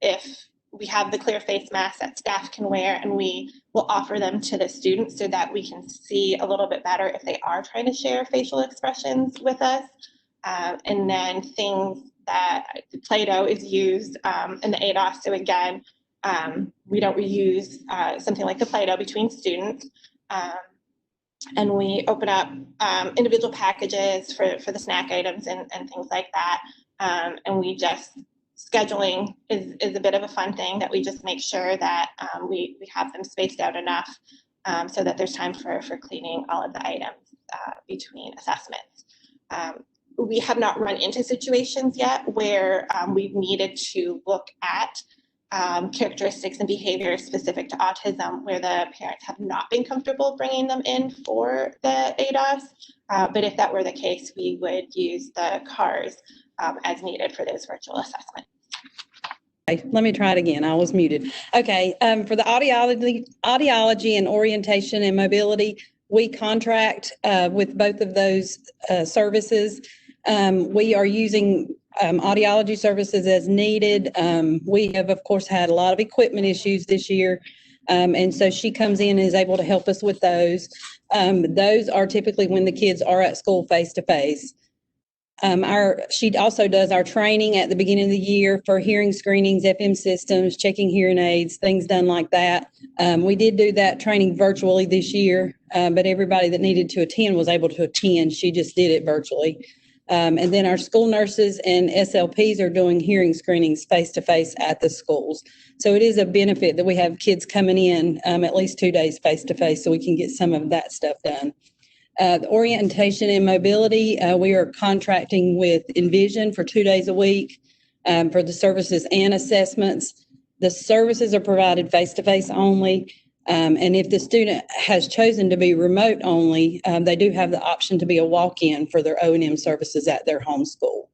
If we have the clear face masks that staff can wear, and we will offer them to the students so that we can see a little bit better if they are trying to share facial expressions with us. And then things that Play-Doh is used in the ADOS. So again, we don't reuse something like the Play-Doh between students. And we open up individual packages for the snack items and things like that. And we just, scheduling is a bit of a fun thing that we just make sure that we have them spaced out enough so that there's time for cleaning all of the items between assessments. We have not run into situations yet where we've needed to look at characteristics and behaviors specific to autism where the parents have not been comfortable bringing them in for the ADOS. But if that were the case, we would use the CARS as needed for those virtual assessments. Let me try it again. I was muted. Okay, for the audiology and orientation and mobility, we contract with both of those services. We are using audiology services as needed. We have, of course, had a lot of equipment issues this year. And so she comes in and is able to help us with those. Those are typically when the kids are at school face to face. She also does our training at the beginning of the year for hearing screenings, FM systems, checking hearing aids, things done like that. We did do that training virtually this year, but everybody that needed to attend was able to attend. She just did it virtually. And then our school nurses and SLPs are doing hearing screenings face-to-face at the schools. So it is a benefit that we have kids coming in at least 2 days face-to-face so we can get some of that stuff done. The orientation and mobility, we are contracting with Envision for 2 days a week for the services and assessments. The services are provided face-to-face only. And if the student has chosen to be remote only, they do have the option to be a walk-in for their O&M services at their home school.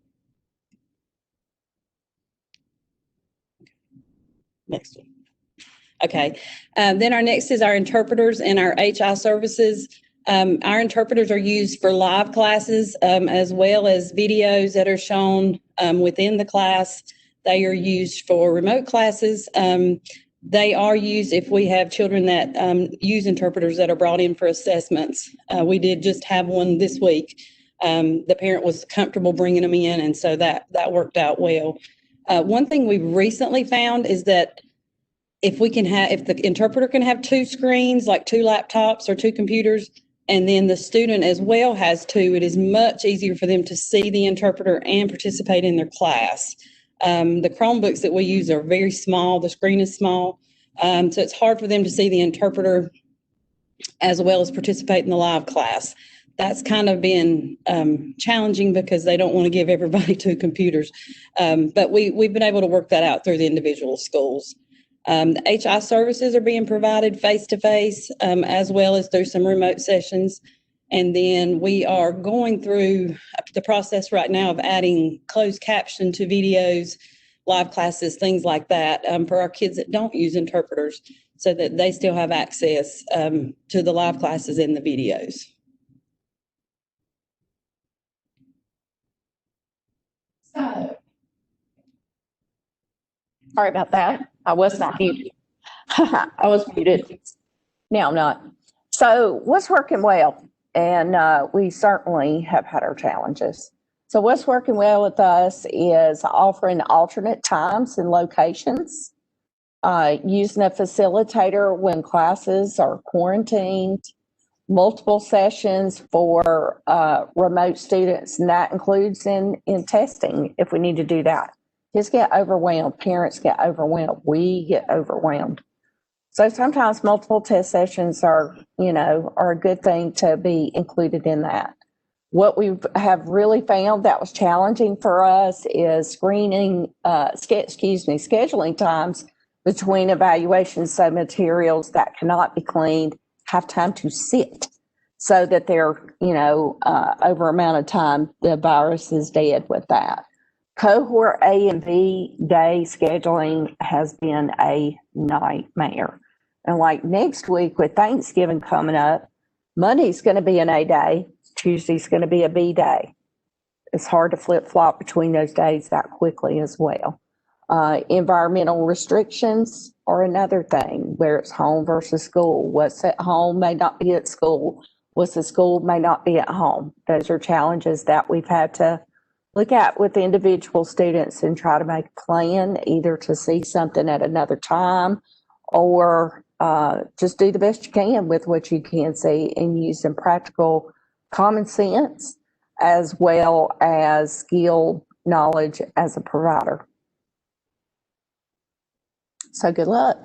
Next one. Okay. Then our next is our interpreters and our HI services. Our interpreters are used for live classes as well as videos that are shown within the class. They are used for remote classes. They are used if we have children that use interpreters that are brought in for assessments. We did just have one this week. The parent was comfortable bringing them in, and so that worked out well. One thing we've recently found is that if the interpreter can have 2 screens, like 2 laptops or 2 computers, and then the student as well has 2, it is much easier for them to see the interpreter and participate in their class. The Chromebooks that we use are very small. The screen is small. So it's hard for them to see the interpreter as well as participate in the live class. That's kind of been challenging because they don't want to give everybody 2 computers. But we've been able to work that out through the individual schools. The HI services are being provided face-to-face as well as through some remote sessions. And then we are going through the process right now of adding closed caption to videos, live classes, things like that for our kids that don't use interpreters so that they still have access to the live classes and the videos. So, sorry about that. I was not muted. I was muted. Now I'm not. So what's working well? And we certainly have had our challenges. So what's working well with us is offering alternate times and locations, using a facilitator when classes are quarantined, multiple sessions for remote students, and that includes in testing if we need to do that. Kids get overwhelmed, parents get overwhelmed, we get overwhelmed. So sometimes multiple test sessions are a good thing to be included in that. What we have really found that was challenging for us is scheduling times between evaluations so materials that cannot be cleaned have time to sit so that they're, over amount of time, the virus is dead with that. Cohort A and B day scheduling has been a nightmare. And like next week with Thanksgiving coming up, Monday's going to be an A day, Tuesday's going to be a B day. It's hard to flip-flop between those days that quickly as well. Environmental restrictions are another thing, where it's home versus school. What's at home may not be at school. What's at school may not be at home. Those are challenges that we've had to look at with individual students and try to make a plan, either to see something at another time or just do the best you can with what you can see and use some practical common sense as well as skill knowledge as a provider. So good luck.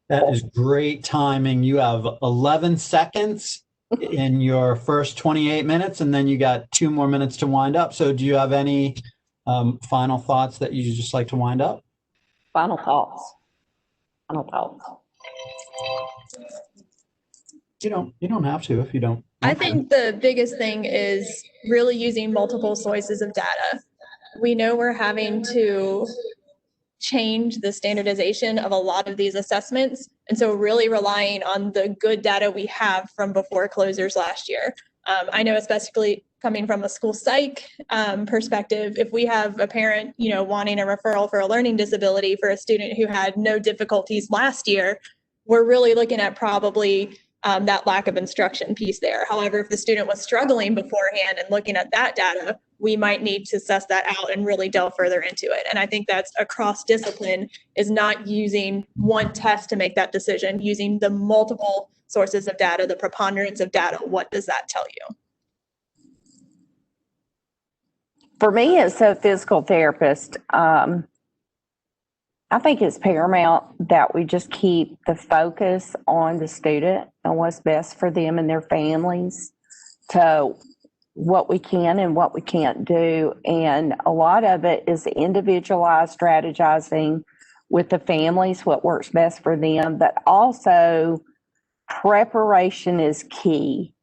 That is great timing. You have 11 seconds in your first 28 minutes, and then you got 2 more minutes to wind up. So do you have any final thoughts that you just like to wind up? Final thoughts. You don't have to if you don't. I think the biggest thing is really using multiple sources of data. we know we're having to change the standardization of a lot of these assessments. And so really relying on the good data we have from before closures last year. I know, especially coming from a school psych perspective, if we have a parent, wanting a referral for a learning disability for a student who had no difficulties last year, we're really looking at probably that lack of instruction piece there. However, if the student was struggling beforehand and looking at that data, we might need to suss that out and really delve further into it. And I think that's across discipline, is not using one test to make that decision, using the multiple sources of data, the preponderance of data. What does that tell you? For me, as a physical therapist, I think it's paramount that we just keep the focus on the student and what's best for them and their families, to what we can and what we can't do. And a lot of it is individualized strategizing with the families, what works best for them, but also preparation is key.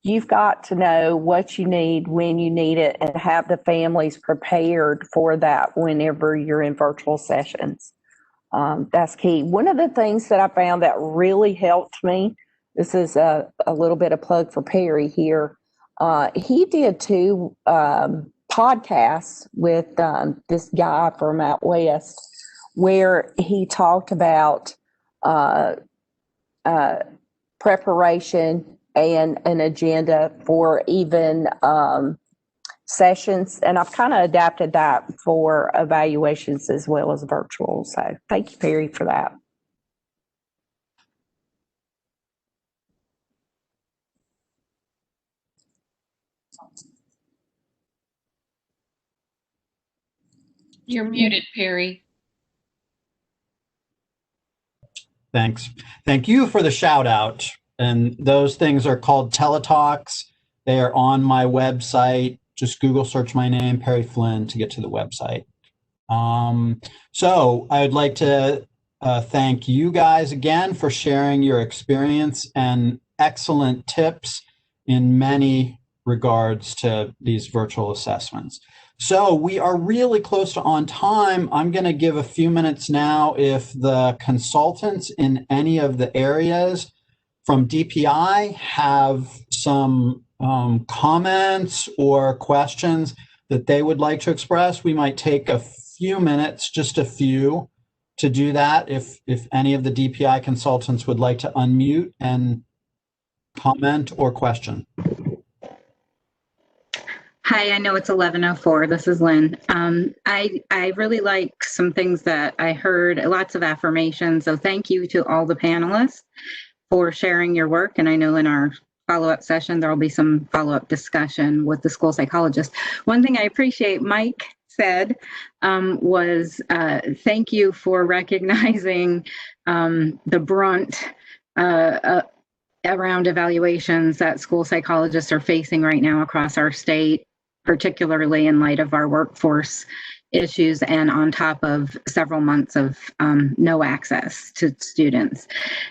You've got to know what you need, when you need it, and have the families prepared for that whenever you're in virtual sessions. That's key. One of the things that I found that really helped me, this is a little bit of plug for Perry here. He did 2 podcasts with this guy from out west, where he talked about preparation and an agenda for even sessions. And I've kind of adapted that for evaluations as well as virtual. So thank you, Perry, for that. You're muted, Perry. Thanks. Thank you for the shout out. And those things are called teletalks. They are on my website. Just Google search my name, Perry Flynn, to get to the website. So I would like to thank you guys again for sharing your experience and excellent tips in many regards to these virtual assessments. So we are really close to on time. I'm going to give a few minutes now if the consultants in any of the areas from DPI have some comments or questions that they would like to express. We might take a few minutes, just a few, to do that. If any of the DPI consultants would like to unmute and comment or question. Hi, I know it's 11:04. This is Lynn. I really like some things that I heard, lots of affirmations. So thank you to all the panelists for sharing your work. And I know in our follow-up session, there will be some follow-up discussion with the school psychologist. One thing I appreciate Mike said was thank you for recognizing the brunt around evaluations that school psychologists are facing right now across our state, particularly in light of our workforce issues and on top of several months of no access to students.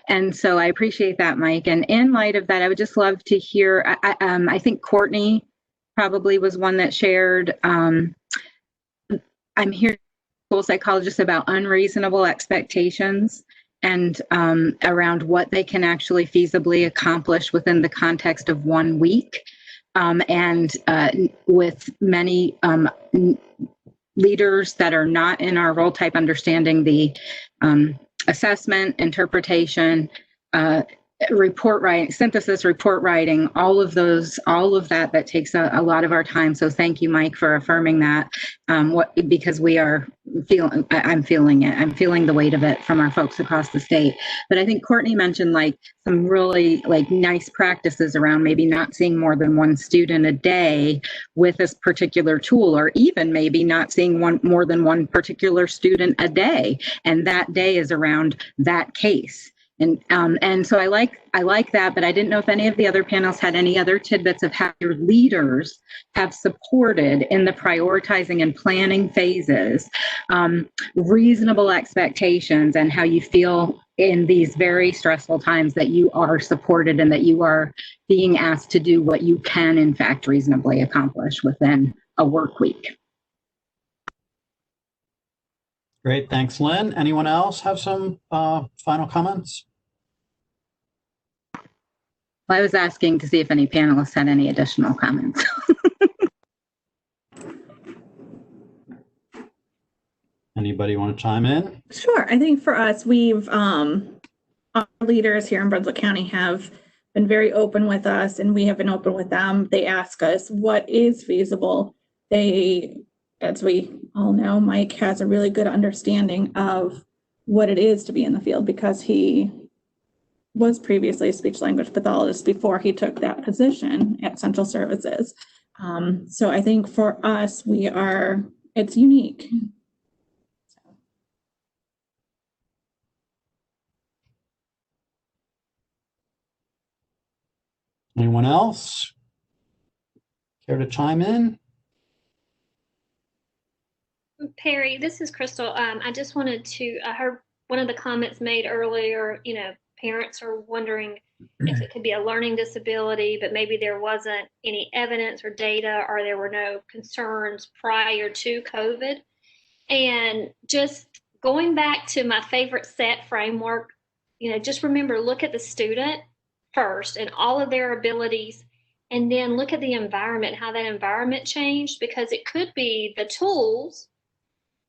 And so I appreciate that, Mike. And in light of that, I would just love to hear, I think Courtney probably was one that shared, I'm hearing school psychologists about unreasonable expectations and around what they can actually feasibly accomplish within the context of 1 week. And with many leaders that are not in our role type understanding the assessment, interpretation, report writing, synthesis, report writing, all of that takes a lot of our time. So thank you, Mike, for affirming that. Because I'm feeling it. I'm feeling the weight of it from our folks across the state. But I think Courtney mentioned some really nice practices around maybe not seeing more than one student a day with this particular tool, or even maybe not seeing more than one particular student a day. And that day is around that case. And so I like that, but I didn't know if any of the other panels had any other tidbits of how your leaders have supported in the prioritizing and planning phases, reasonable expectations, and how you feel in these very stressful times that you are supported and that you are being asked to do what you can in fact reasonably accomplish within a work week. Great, thanks, Lynn. Anyone else have some final comments? Well, I was asking to see if any panelists had any additional comments. Anybody want to chime in? Sure. I think for us, we've our leaders here in Brunswick County have been very open with us, and we have been open with them. They ask us what is feasible. They, as we all know, Mike has a really good understanding of what it is to be in the field because he was previously a speech language pathologist before he took that position at Central Services. So I think for us, it's unique. Anyone else care to chime in? Perry, this is Crystal. I just wanted to, I heard one of the comments made earlier, parents are wondering if it could be a learning disability, but maybe there wasn't any evidence or data, or there were no concerns prior to COVID. And just going back to my favorite SET framework, just remember, look at the student first and all of their abilities, and then look at the environment, how that environment changed, because it could be the tools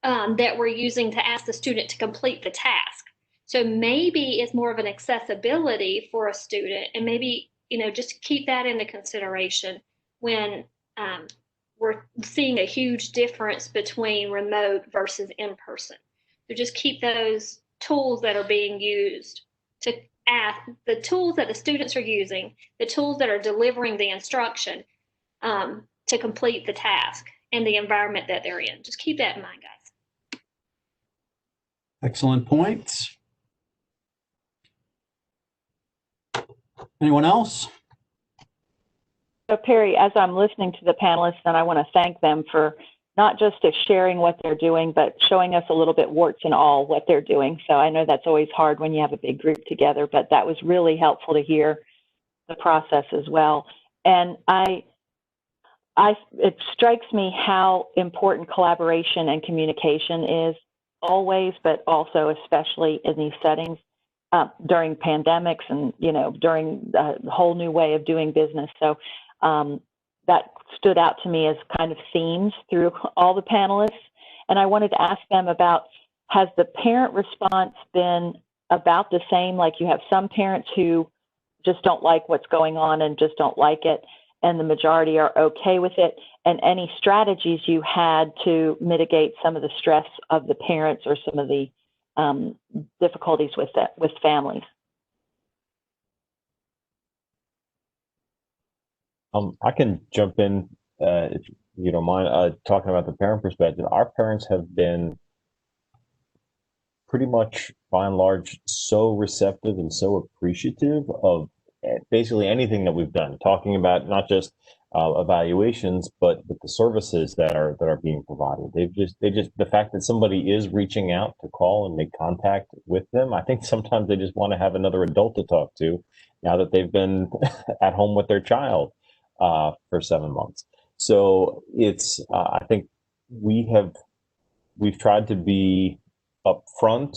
that we're using to ask the student to complete the task. So maybe it's more of an accessibility for a student, and maybe, just keep that into consideration when we're seeing a huge difference between remote versus in-person. So just keep those tools that are being used to ask, the tools that the students are using, the tools that are delivering the instruction to complete the task, and the environment that they're in. Just keep that in mind, guys. Excellent points. Anyone else? So Perry, as I'm listening to the panelists, and I want to thank them for not just sharing what they're doing, but showing us a little bit warts and all what they're doing. So I know that's always hard when you have a big group together, but that was really helpful to hear the process as well. And it strikes me how important collaboration and communication is always, but also especially in these settings during pandemics and, during a whole new way of doing business. So that stood out to me as kind of themes through all the panelists. And I wanted to ask them about, has the parent response been about the same? Like, you have some parents who just don't like what's going on and just don't like it, and the majority are okay with it. And any strategies you had to mitigate some of the stress of the parents or some of the difficulties with families? I can jump in if you don't mind, talking about the parent perspective. Our parents have been pretty much, by and large, so receptive and so appreciative of basically anything that we've done. Talking about not just evaluations, but the services that are being provided. The fact that somebody is reaching out to call and make contact with them. I think sometimes they just want to have another adult to talk to now that they've been at home with their child for 7 months. So it's, I think we've tried to be upfront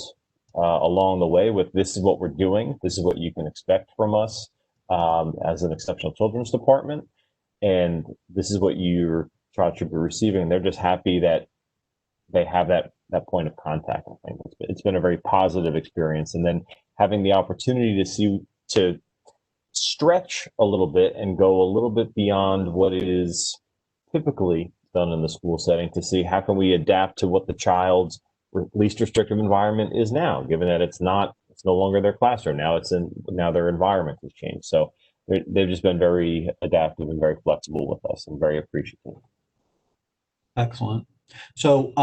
along the way with, this is what we're doing. This is what you can expect from us as an exceptional children's department. And this is what your child should be receiving. They're just happy that they have that point of contact. I think it's been a very positive experience. And then having the opportunity to stretch a little bit and go a little bit beyond what is typically done in the school setting, to see how can we adapt to what the child's least restrictive environment is now, given that it's no longer their classroom. Now their environment has changed. So they've just been very adaptive and very flexible with us, and very appreciative. Excellent. So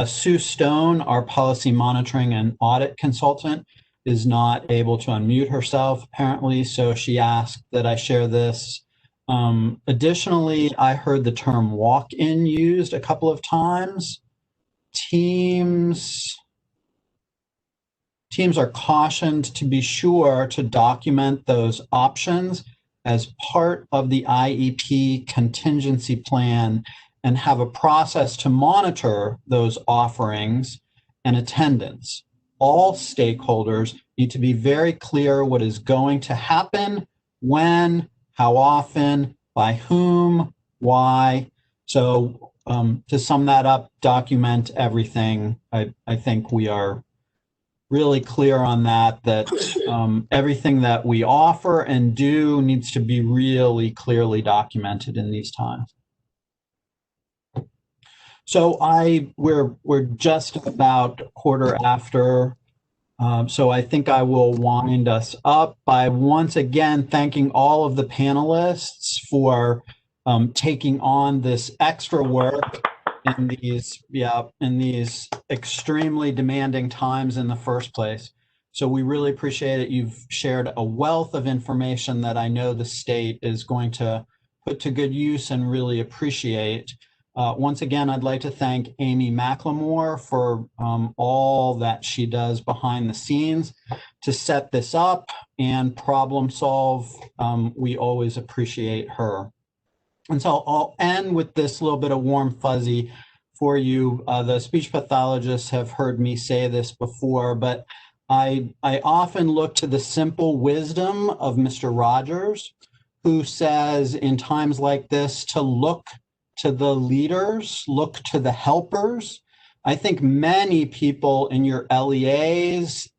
Sue Stone, our policy monitoring and audit consultant, is not able to unmute herself apparently, so she asked that I share this. Additionally, I heard the term walk-in used a couple of times. Teams are cautioned to be sure to document those options as part of the IEP contingency plan and have a process to monitor those offerings and attendance. All stakeholders need to be very clear what is going to happen, when, how often, by whom, why. So to sum that up, document everything. I think we are really clear on that everything that we offer and do needs to be really clearly documented in these times. So we're just about a quarter after. So I think I will wind us up by once again thanking all of the panelists for taking on this extra work in these extremely demanding times in the first place. So we really appreciate it. You've shared a wealth of information that I know the state is going to put to good use and really appreciate. Once again, I'd like to thank Amy McLemore for all that she does behind the scenes to set this up and problem solve. We always appreciate her. And so I'll end with this little bit of warm fuzzy for you. The speech pathologists have heard me say this before, but I often look to the simple wisdom of Mr. Rogers, who says in times like this to look to the leaders, look to the helpers. I think many people in your LEAs,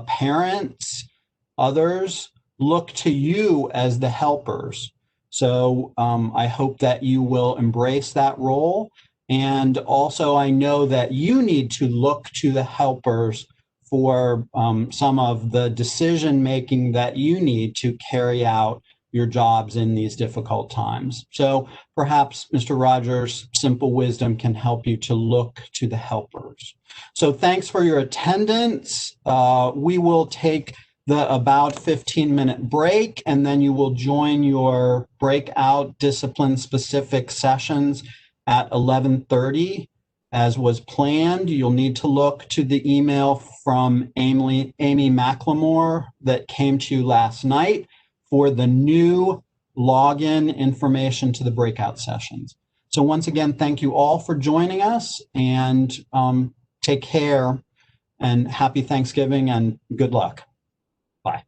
parents, others, look to you as the helpers. So I hope that you will embrace that role. And also I know that you need to look to the helpers for some of the decision-making that you need to carry out your jobs in these difficult times. So perhaps Mr. Rogers' simple wisdom can help you to look to the helpers. So thanks for your attendance. We will take the about 15-minute break, and then you will join your breakout discipline-specific sessions at 11:30 as was planned. You'll need to look to the email from Amy McLemore that came to you last night for the new login information to the breakout sessions. So once again, thank you all for joining us, and take care and happy Thanksgiving and good luck. Bye.